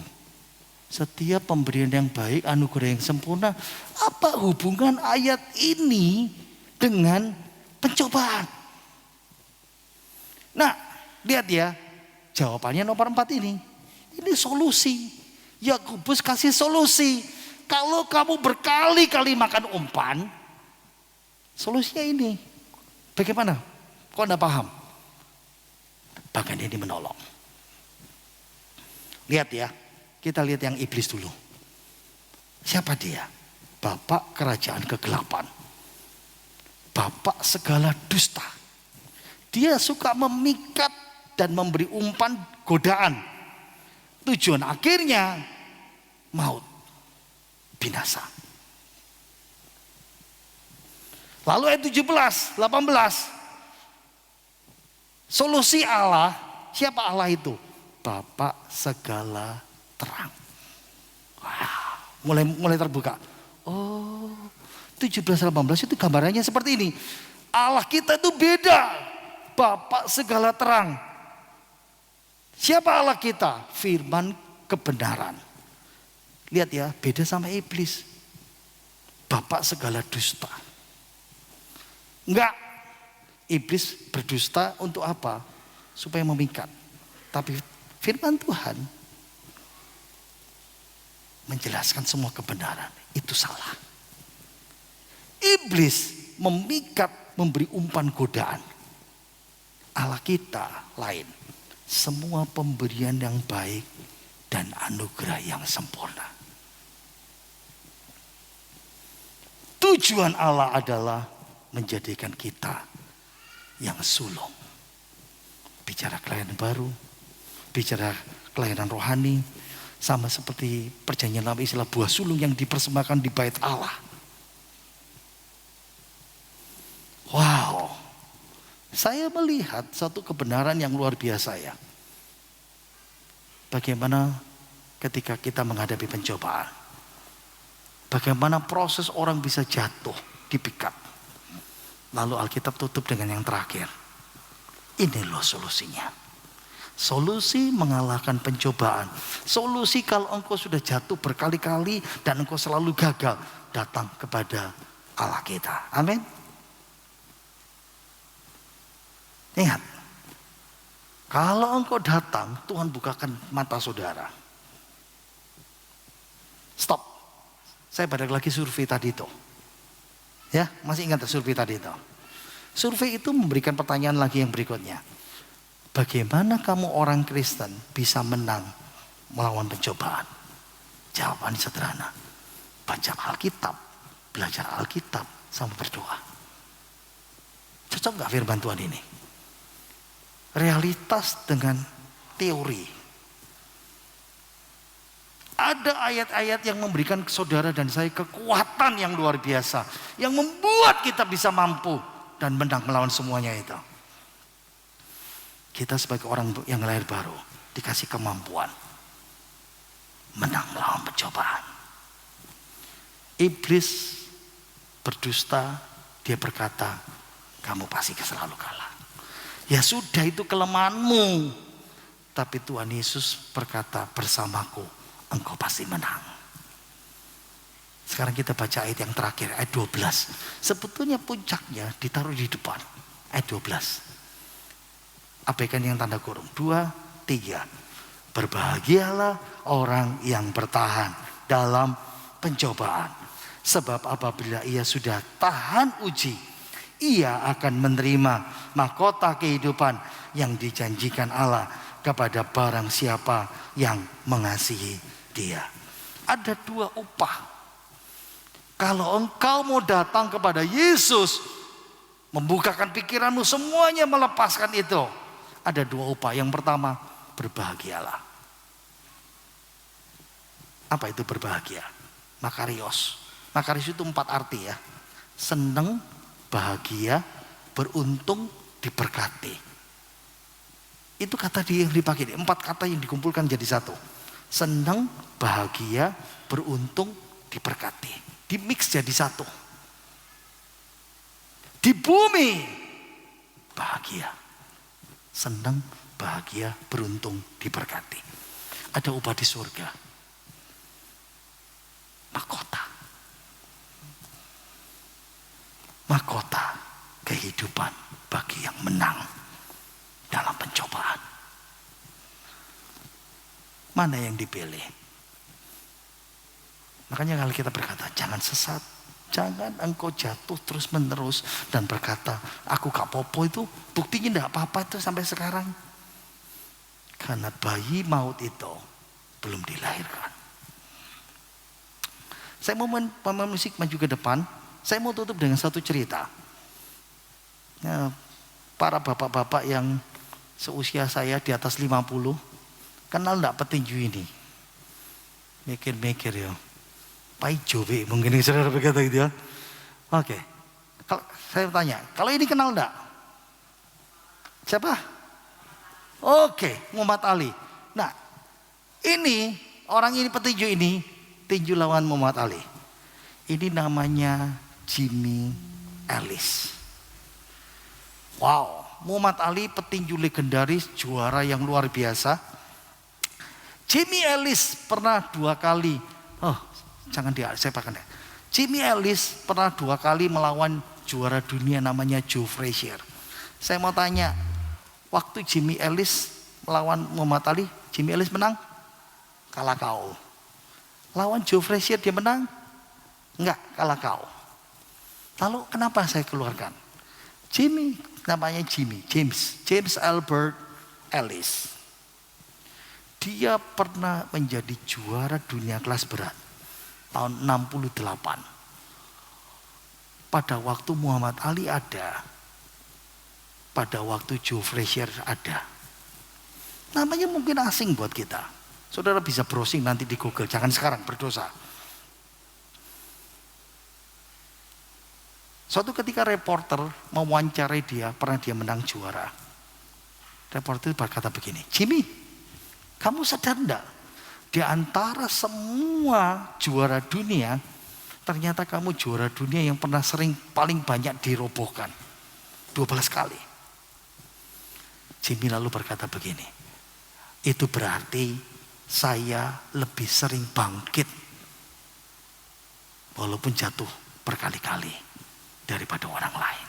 Setiap pemberian yang baik, anugerah yang sempurna, apa hubungan ayat ini dengan pencobaan? Nah, lihat ya. Jawabannya nomor 4 ini. Ini solusi. Yakobus kasih solusi. Kalau kamu berkali-kali makan umpan, solusinya ini. Bagaimana? Kok Anda paham? Bahkan ini menolong. Lihat ya, kita lihat yang iblis dulu. Siapa dia? Bapak kerajaan kegelapan. Bapak segala dusta. Dia suka memikat dan memberi umpan godaan. Tujuan akhirnya maut, binasa. Lalu ayat 17, 18. Solusi Allah, siapa Allah itu? Bapak segala terang. Wah, mulai terbuka. Oh, 17, 18 itu gambarannya seperti ini. Allah kita itu beda. Bapak segala terang. Siapa Allah kita? Firman kebenaran. Lihat ya, beda sama iblis. Bapak segala dusta. Enggak. Iblis berdusta untuk apa? Supaya memikat. Tapi firman Tuhan menjelaskan semua kebenaran. Itu salah. Iblis memikat, memberi umpan godaan. Allah kita lain. Semua pemberian yang baik dan anugerah yang sempurna. Tujuan Allah adalah menjadikan kita yang sulung. Bicara kelahiran baru, bicara kelahiran rohani, sama seperti perjanjian lama istilah buah sulung yang dipersembahkan di bait Allah. Wow. Saya melihat satu kebenaran yang luar biasa ya. Bagaimana ketika kita menghadapi pencobaan. Bagaimana proses orang bisa jatuh, dipikat. Lalu Alkitab tutup dengan yang terakhir. Ini loh solusinya. Solusi mengalahkan pencobaan. Solusi kalau engkau sudah jatuh berkali-kali dan engkau selalu gagal. Datang kepada Allah kita. Amin. Ingat, kalau engkau datang, Tuhan bukakan mata saudara. Stop. Saya balik lagi survei tadi itu. Ya, masih ingat survei tadi itu? Survei itu memberikan pertanyaan lagi yang berikutnya. Bagaimana kamu orang Kristen bisa menang melawan pencobaan? Jawaban sederhana. Baca Alkitab, belajar Alkitab, sama berdoa. Cocok gak firman Tuhan ini? Realitas dengan teori. Ada ayat-ayat yang memberikan saudara dan saya kekuatan yang luar biasa. Yang membuat kita bisa mampu dan menang melawan semuanya itu. Kita sebagai orang yang lahir baru dikasih kemampuan menang melawan pencobaan. Iblis berdusta, dia berkata, kamu pasti selalu kalah. Ya sudah, itu kelemahanmu. Tapi Tuhan Yesus berkata, bersamaku engkau pasti menang. Sekarang kita baca ayat yang terakhir, ayat 12. Sebetulnya puncaknya ditaruh di depan, ayat 12. Abaikan yang tanda kurung. 2, 3. Berbahagialah orang yang bertahan dalam pencobaan. Sebab apabila ia sudah tahan uji, ia akan menerima mahkota kehidupan yang dijanjikan Allah kepada barang siapa yang mengasihi dia. Ada 2 upah. Kalau engkau mau datang kepada Yesus, membukakan pikiranmu, semuanya melepaskan itu. Ada 2 upah. Yang pertama, berbahagialah. Apa itu berbahagia? Makarios. Makarios itu 4 arti ya. Senang, bahagia, beruntung, diberkati. Itu kata dia yang dipakai. 4 kata yang dikumpulkan jadi satu. Senang, bahagia, beruntung, diberkati. Dimix jadi satu. Di bumi bahagia. Senang, bahagia, beruntung, diberkati. Ada upah di surga. Mahkota. Mahkota kehidupan bagi yang menang dalam pencobaan. Mana yang dipilih? Makanya kalau kita berkata, jangan sesat. Jangan engkau jatuh terus menerus dan berkata, aku gak popo, itu buktinya tidak apa-apa itu sampai sekarang. Karena bayi maut itu belum dilahirkan. Saya mau pemain musik maju ke depan. Saya mau tutup dengan satu cerita. Ya, para bapak-bapak yang seusia saya di atas 50, kenal enggak petinju ini? Mikir-mikir ya. Pai Jobe mungkin saudara berkata gitu ya. Oke. Kalau saya tanya, kalau ini kenal enggak? Siapa? Oke, Muhammad Ali. Nah, ini orang ini petinju ini, tinju lawan Muhammad Ali. Ini namanya Jimmy Ellis. Wow, Muhammad Ali petinju legendaris, juara yang luar biasa. Jimmy Ellis pernah 2 kali. Jangan saya pakai. Jimmy Ellis pernah 2 kali melawan juara dunia namanya Joe Frazier. Saya mau tanya, waktu Jimmy Ellis melawan Muhammad Ali, Jimmy Ellis menang? Kalah KO. Lawan Joe Frazier dia menang? Enggak, kalah KO. Lalu kenapa saya keluarkan? Jimmy, namanya James Albert Ellis. Dia pernah menjadi juara dunia kelas berat tahun 68. Pada waktu Muhammad Ali ada, pada waktu Joe Frazier ada. Namanya mungkin asing buat kita. Saudara bisa browsing nanti di Google, jangan sekarang berdosa. Suatu ketika reporter mewawancarai dia, pernah dia menang juara. Reporter berkata begini, Jimmy, kamu sadar enggak? Di antara semua juara dunia, ternyata kamu juara dunia yang pernah sering paling banyak dirobohkan. 12 kali. Jimmy lalu berkata begini, itu berarti saya lebih sering bangkit walaupun jatuh berkali-kali daripada orang lain.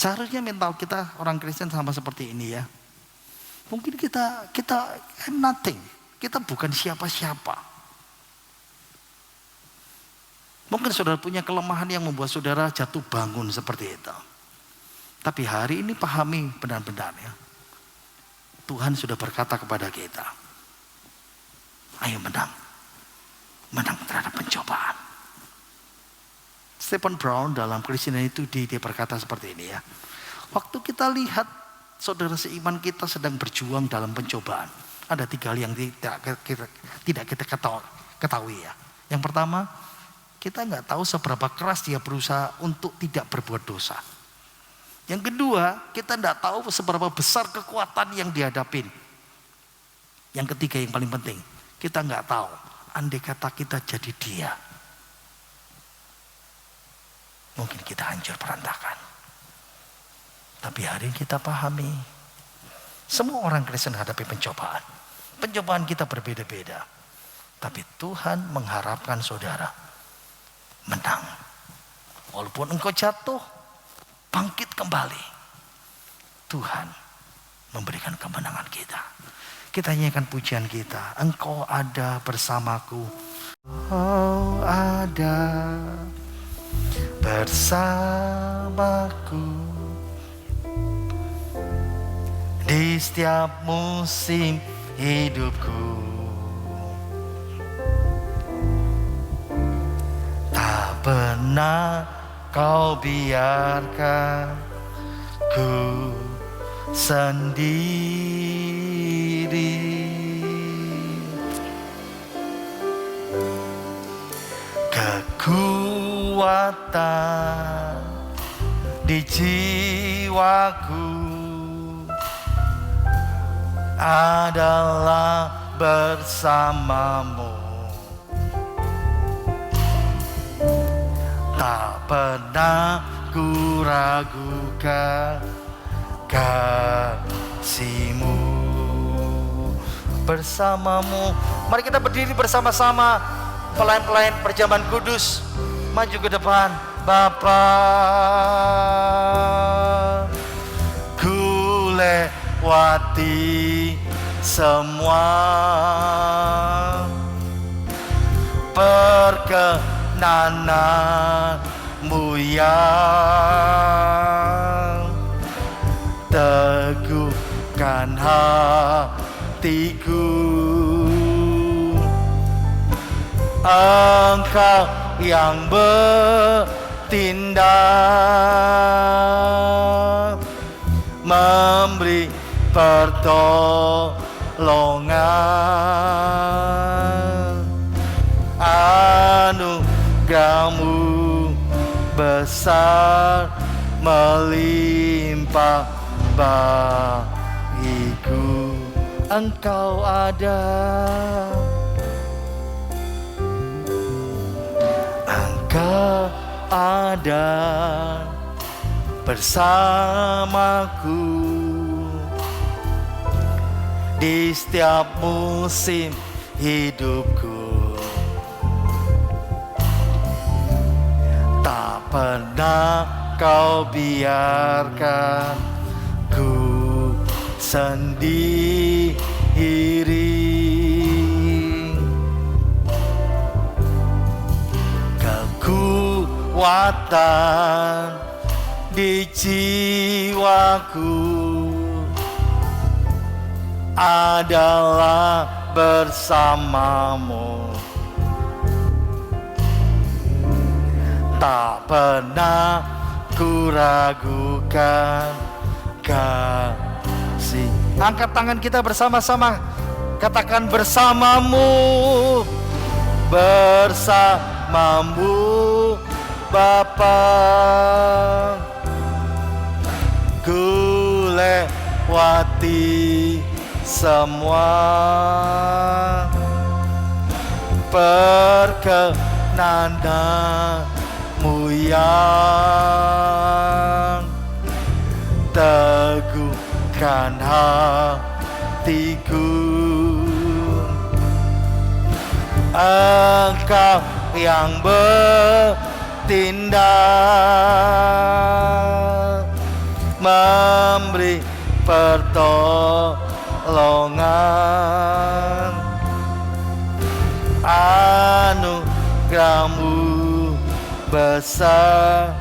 Seharusnya mental kita orang Kristen sama seperti ini ya. Mungkin kita nothing, kita bukan siapa-siapa. Mungkin saudara punya kelemahan yang membuat saudara jatuh bangun seperti itu. Tapi hari ini pahami benar-benar ya. Tuhan sudah berkata kepada kita, ayo menang terhadap pencobaan. Stephen Brown dalam Kristiani itu dia berkata seperti ini ya. Waktu kita lihat saudara seiman kita sedang berjuang dalam pencobaan, ada 3 hal yang tidak kita ketahui ya. Yang pertama, kita nggak tahu seberapa keras dia berusaha untuk tidak berbuat dosa. Yang kedua, kita nggak tahu seberapa besar kekuatan yang dihadapin. Yang ketiga yang paling penting, kita nggak tahu andai kata kita jadi dia, mungkin kita hancur berantakan. Tapi hari ini kita pahami, semua orang Kristen hadapi pencobaan. Pencobaan kita berbeda-beda. Tapi Tuhan mengharapkan saudara menang. Walaupun engkau jatuh, bangkit kembali. Tuhan memberikan kemenangan kita. Kita nyanyikan pujian kita. Engkau ada bersamaku. Engkau ada bersamaku. Di setiap musim hidupku, tak pernah kau biarkan ku sendiri. Kekuatan di jiwaku adalah bersamamu. Tak pernah ku ragukan kasih-Mu bersamamu. Mari kita berdiri bersama-sama, pelayan-pelayan perjamuan kudus, maju ke depan. Bapa, ku lewati semua perkenananmu yang teguhkan hatiku. Engkau yang bertindak, memberi pertolongan. Anugerahmu besar melimpah bagiku. Engkau ada, Engkau ada bersamaku di setiap musim hidupku. Tak pernah kau biarkan ku sendiri. Kekuatan di jiwaku adalah bersamamu. Tak pernah ku ragukan kasih. Angkat tangan kita bersama-sama, katakan bersamamu, bersamamu Bapa. Ku lewati semua perkenananmu yang teguhkan hatiku. Engkau yang bertindak, memberi pertolongan. Anugerahmu besar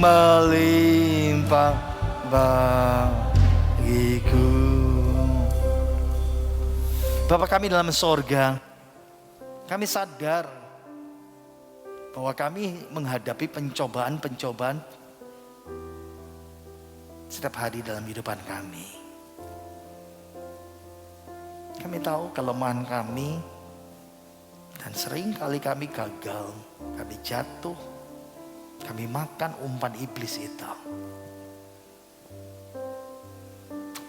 melimpah bagiku. Bapa kami dalam sorga, kami sadar bahwa kami menghadapi pencobaan-pencobaan setiap hari dalam kehidupan kami. Kami tahu kelemahan kami dan sering kali kami gagal, kami jatuh, kami makan umpan iblis itu.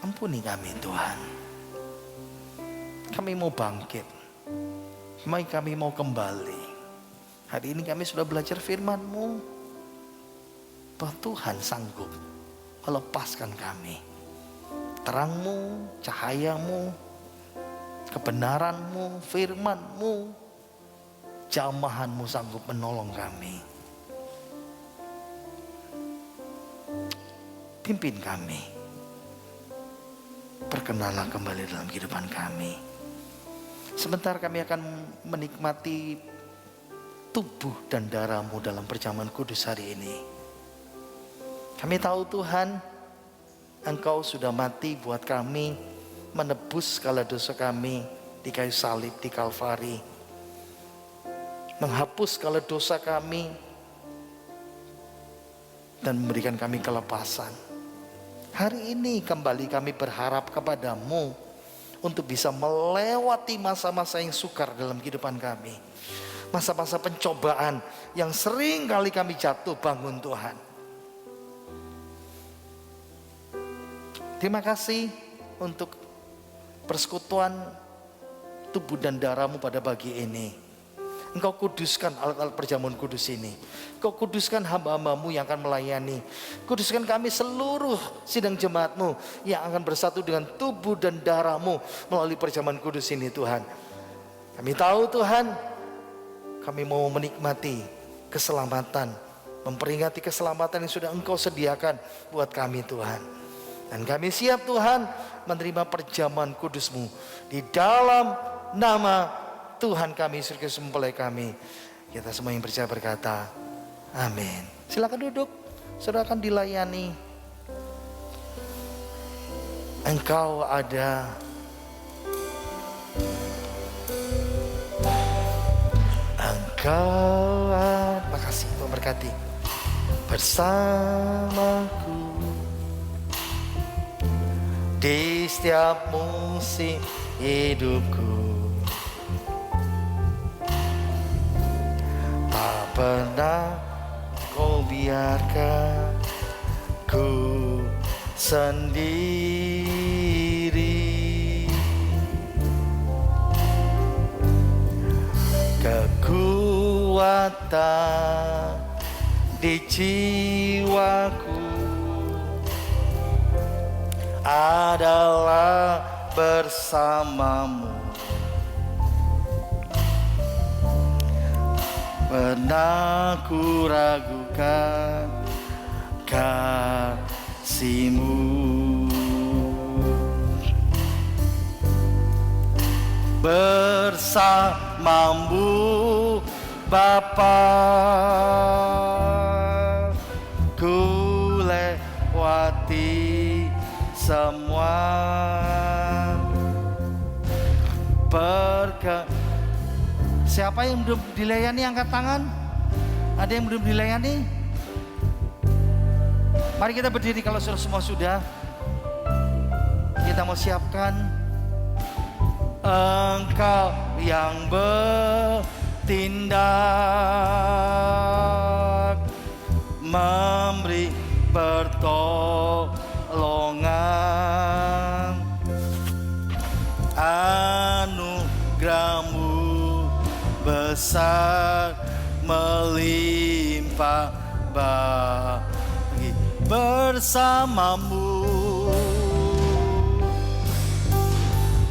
Ampuni kami Tuhan. Kami mau bangkit, kami mau kembali. Hari ini kami sudah belajar firman-Mu bahwa Tuhan sanggup melepaskan kami. Terang-Mu, cahaya-Mu, kebenaran-Mu, firman-Mu, jamahan-Mu sanggup menolong kami. Pimpin kami, berkenanlah kembali dalam kehidupan kami. Sebentar kami akan menikmati tubuh dan darah-Mu dalam perjamuan kudus hari ini. Kami tahu Tuhan, Engkau sudah mati buat kami, menebus segala dosa kami di kayu salib di Kalvari, menghapus segala dosa kami dan memberikan kami kelepasan. Hari ini kembali kami berharap kepada-Mu untuk bisa melewati masa-masa yang sukar dalam kehidupan kami. Masa-masa pencobaan yang sering kali kami jatuh bangun Tuhan. Terima kasih untuk persekutuan tubuh dan darah-Mu pada pagi ini. Engkau kuduskan alat-alat perjamuan kudus ini. Engkau kuduskan hamba-hamba-Mu yang akan melayani. Kuduskan kami seluruh sidang jemaat-Mu yang akan bersatu dengan tubuh dan darah-Mu melalui perjamuan kudus ini Tuhan. Kami tahu Tuhan, kami mau menikmati keselamatan, memperingati keselamatan yang sudah Engkau sediakan buat kami Tuhan. Dan kami siap Tuhan menerima perjamuan kudus-Mu di dalam nama Tuhan kami, Yesus Kristus mempelai kami. Kita semua yang percaya berkata, amin. Silakan duduk, saudara akan dilayani. Engkau ada. Engkau ada. Makasih, Tuhan berkati. Bersamaku di setiap musim hidupku. Tak pernah kau biarkan ku sendiri. Kekuatan di jiwaku adalah bersamamu. Pernah ku ragukan kasih-Mu. Bersamamu Bapa, ku lewati semua Siapa yang belum dilayani angkat tangan? Ada yang belum dilayani? Mari kita berdiri kalau semua sudah. Kita mau siapkan. Engkau yang bertindak, memberi pertolongan, anugerah-Mu besar melimpah bagi bersama-Mu,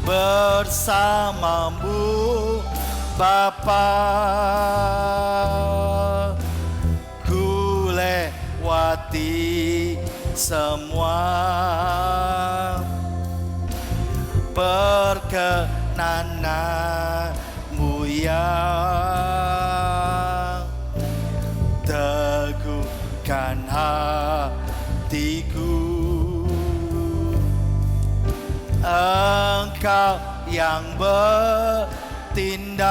bersama-Mu Bapa, ku lewati semua perkenanan-Mu yang teguhkan hatiku. Engkau yang bertindak,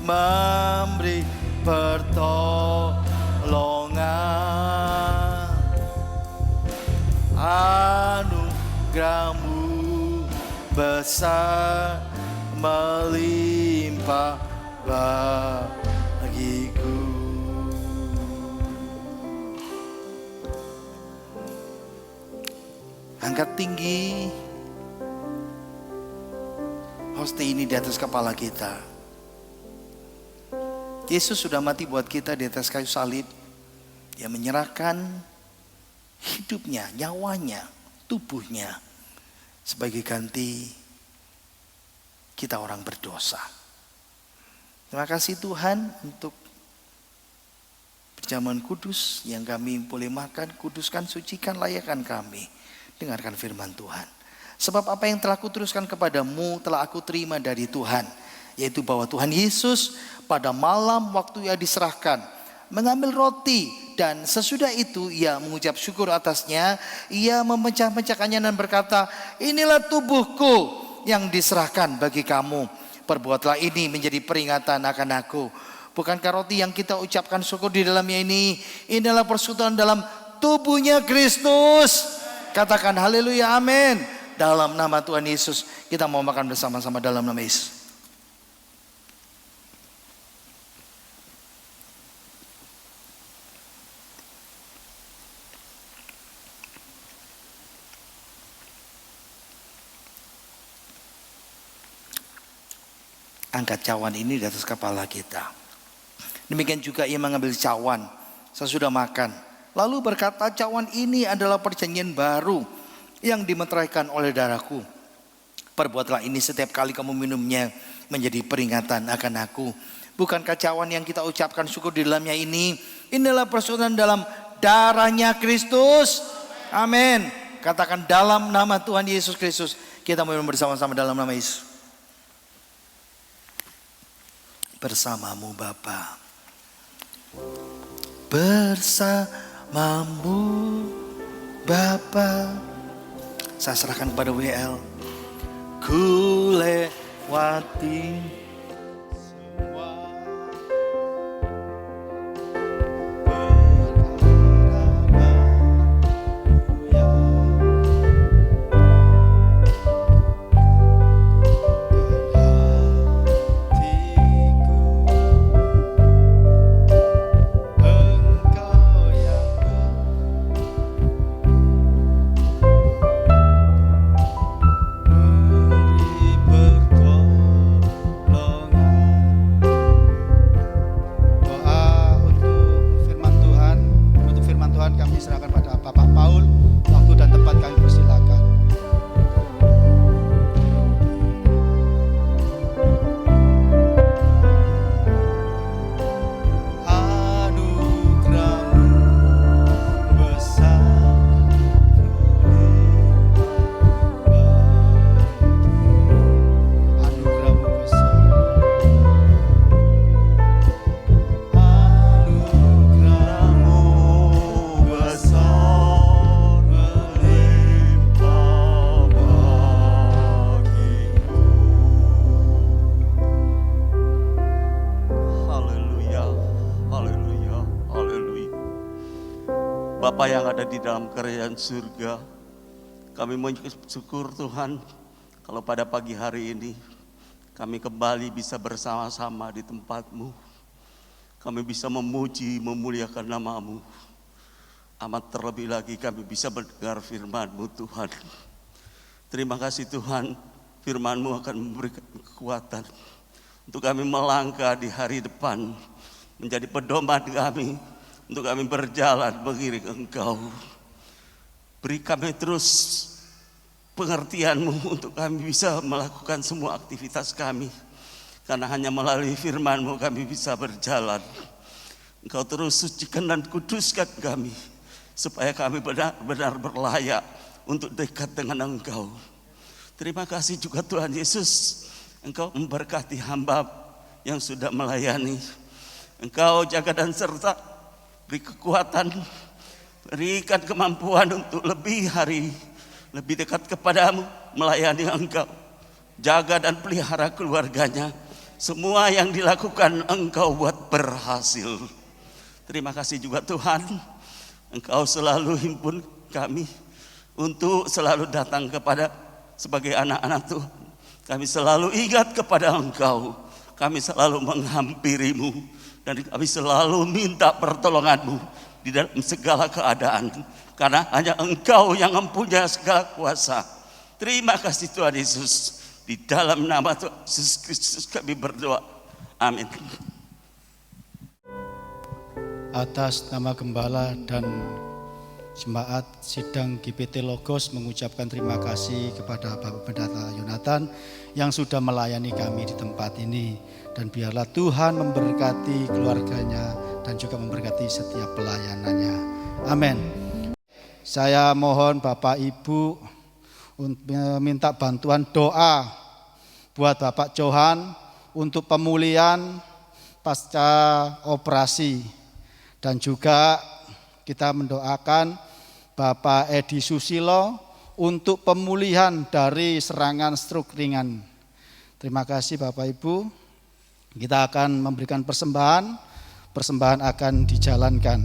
memberi pertolongan, anugerah-Mu besar melimpah bagiku. Angkat tinggi hosti ini di atas kepala kita. Yesus sudah mati buat kita di atas kayu salib. Dia menyerahkan hidupnya, nyawanya, tubuhnya sebagai ganti kita orang berdosa. Terima kasih Tuhan untuk perjamuan kudus yang kami boleh makan. Kuduskan, sucikan, layakkan kami. Dengarkan firman Tuhan. Sebab apa yang telah kuteruskan kepadamu telah aku terima dari Tuhan, yaitu bahwa Tuhan Yesus pada malam waktu Ia diserahkan mengambil roti, dan sesudah itu Ia mengucap syukur atasnya. Ia memecah-mecahkannya dan berkata, inilah tubuhku yang diserahkan bagi kamu. Perbuatlah ini menjadi peringatan akan aku. Bukankah roti yang kita ucapkan syukur di dalamnya ini, inilah persekutuan dalam tubuhnya Kristus. Katakan haleluya, amin. Dalam nama Tuhan Yesus kita mau makan bersama-sama dalam nama Yesus. Angkat cawan ini di atas kepala kita. Demikian juga Ia mengambil cawan sesudah makan, lalu berkata, cawan ini adalah perjanjian baru yang dimeteraikan oleh darahku. Perbuatlah ini setiap kali kamu minumnya menjadi peringatan akan aku. Bukankah cawan yang kita ucapkan syukur di dalamnya ini, inilah persekutuan dalam darahnya Kristus. Amin. Katakan dalam nama Tuhan Yesus Kristus. Kita mau bersama-sama dalam nama Yesus. Bersamamu Bapa. Bersamamu Bapa. Saya serahkan kepada WL. Ku lewati Bapa yang ada di dalam kerajaan surga, kami bersyukur Tuhan kalau pada pagi hari ini kami kembali bisa bersama-sama di tempat-Mu. Kami bisa memuji, memuliakan nama-Mu. Amat terlebih lagi kami bisa mendengar firman-Mu Tuhan. Terima kasih Tuhan, firman-Mu akan memberikan kekuatan untuk kami melangkah di hari depan, menjadi pedoman kami, untuk kami berjalan mengiring Engkau. Beri kami terus pengertian-Mu untuk kami bisa melakukan semua aktivitas kami. Karena hanya melalui firman-Mu kami bisa berjalan. Engkau terus sucikan dan kuduskan kami, supaya kami benar-benar berlayak untuk dekat dengan Engkau. Terima kasih juga Tuhan Yesus, Engkau memberkati hamba yang sudah melayani. Engkau jaga dan serta, beri kekuatan, berikan kemampuan untuk lebih hari, lebih dekat kepadamu, melayani Engkau. Jaga dan pelihara keluarganya. Semua yang dilakukan Engkau buat berhasil. Terima kasih juga Tuhan, Engkau selalu himpun kami untuk selalu datang kepada sebagai anak-anak Tuhan. Kami selalu ingat kepada Engkau. Kami selalu menghampiri-Mu. Dan kami selalu minta pertolongan-Mu di dalam segala keadaan. Karena hanya Engkau yang mempunyai segala kuasa. Terima kasih Tuhan Yesus. Di dalam nama Tuhan Yesus Kristus kami berdoa. Amin. Atas nama Gembala dan Jemaat Sidang GPT Logos mengucapkan terima kasih kepada Bapak Pendeta Yonatan yang sudah melayani kami di tempat ini. Dan biarlah Tuhan memberkati keluarganya dan juga memberkati setiap pelayanannya. Amin. Saya mohon Bapak Ibu minta bantuan doa buat Bapak Johan untuk pemulihan pasca operasi. Dan juga kita mendoakan Bapak Edi Susilo untuk pemulihan dari serangan stroke ringan. Terima kasih Bapak Ibu. Kita akan memberikan persembahan. Persembahan akan dijalankan.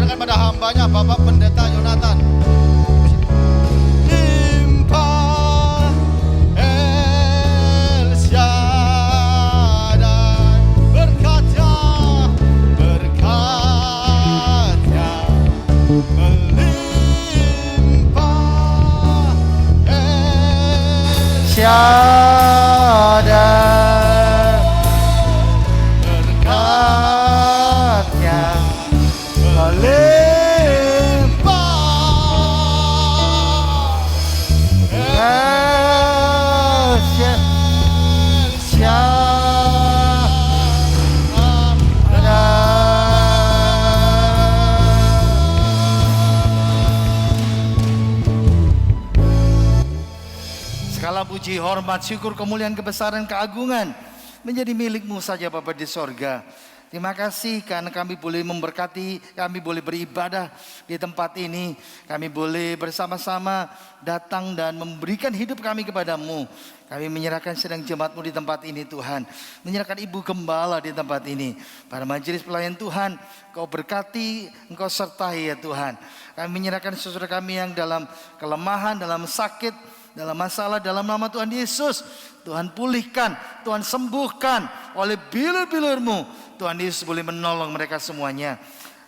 serahkan pada hambanya Bapak Pendeta Yonatan. Limpah El Shaddai, berkatnya melimpah El Shaddai, berkatnya melimpah El Segala puji, hormat, syukur, kemuliaan, kebesaran, keagungan menjadi milik-Mu saja Bapa di sorga. Terima kasih karena kami boleh memberkati, kami boleh beribadah di tempat ini. Kami boleh bersama-sama datang dan memberikan hidup kami kepadamu. Kami menyerahkan sedang jemaat-Mu di tempat ini Tuhan. Menyerahkan Ibu Gembala di tempat ini. Para majelis pelayan Tuhan, Kau berkati, Engkau sertai ya Tuhan. Kami menyerahkan saudara kami yang dalam kelemahan, dalam sakit, dalam masalah, dalam nama Tuhan Yesus. Tuhan pulihkan, Tuhan sembuhkan oleh bilur-bilur-Mu. Tuhan Yesus boleh menolong mereka semuanya.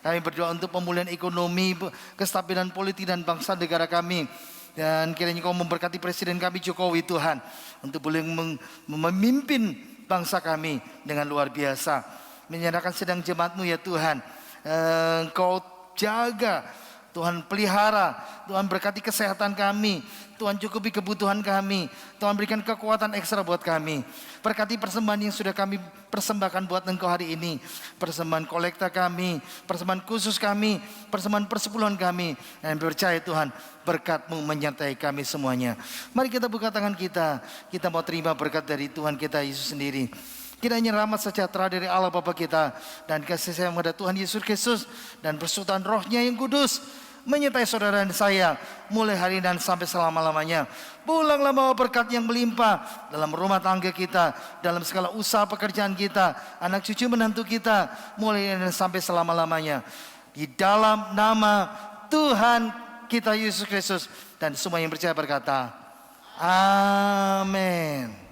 Kami berdoa untuk pemulihan ekonomi, kestabilan politik dan bangsa negara kami. Dan kiranya Kau memberkati Presiden kami Jokowi Tuhan. Untuk boleh memimpin bangsa kami dengan luar biasa. Menyerahkan sedang jemaat-Mu ya Tuhan. Engkau jaga, Tuhan pelihara, Tuhan berkati kesehatan kami, Tuhan cukupi kebutuhan kami, Tuhan berikan kekuatan ekstra buat kami. Berkati persembahan yang sudah kami persembahkan buat Engkau hari ini, persembahan kolekta kami, persembahan khusus kami, persembahan persepuluhan kami. Dan percaya Tuhan, berkat-Mu menyertai kami semuanya. Mari kita buka tangan kita mau terima berkat dari Tuhan kita Yesus sendiri. Kiranya rahmat sejahtera dari Allah Bapa kita dan kasih sayang pada Tuhan Yesus Kristus dan persekutuan Roh-Nya yang kudus menyertai saudara dan saya mulai hari ini dan sampai selama-lamanya. Pulanglah bawa berkat yang melimpah dalam rumah tangga kita, dalam segala usaha pekerjaan kita, anak cucu menantu kita, mulai hari ini dan sampai selama-lamanya. Di dalam nama Tuhan kita Yesus Kristus, dan semua yang percaya berkata, amin.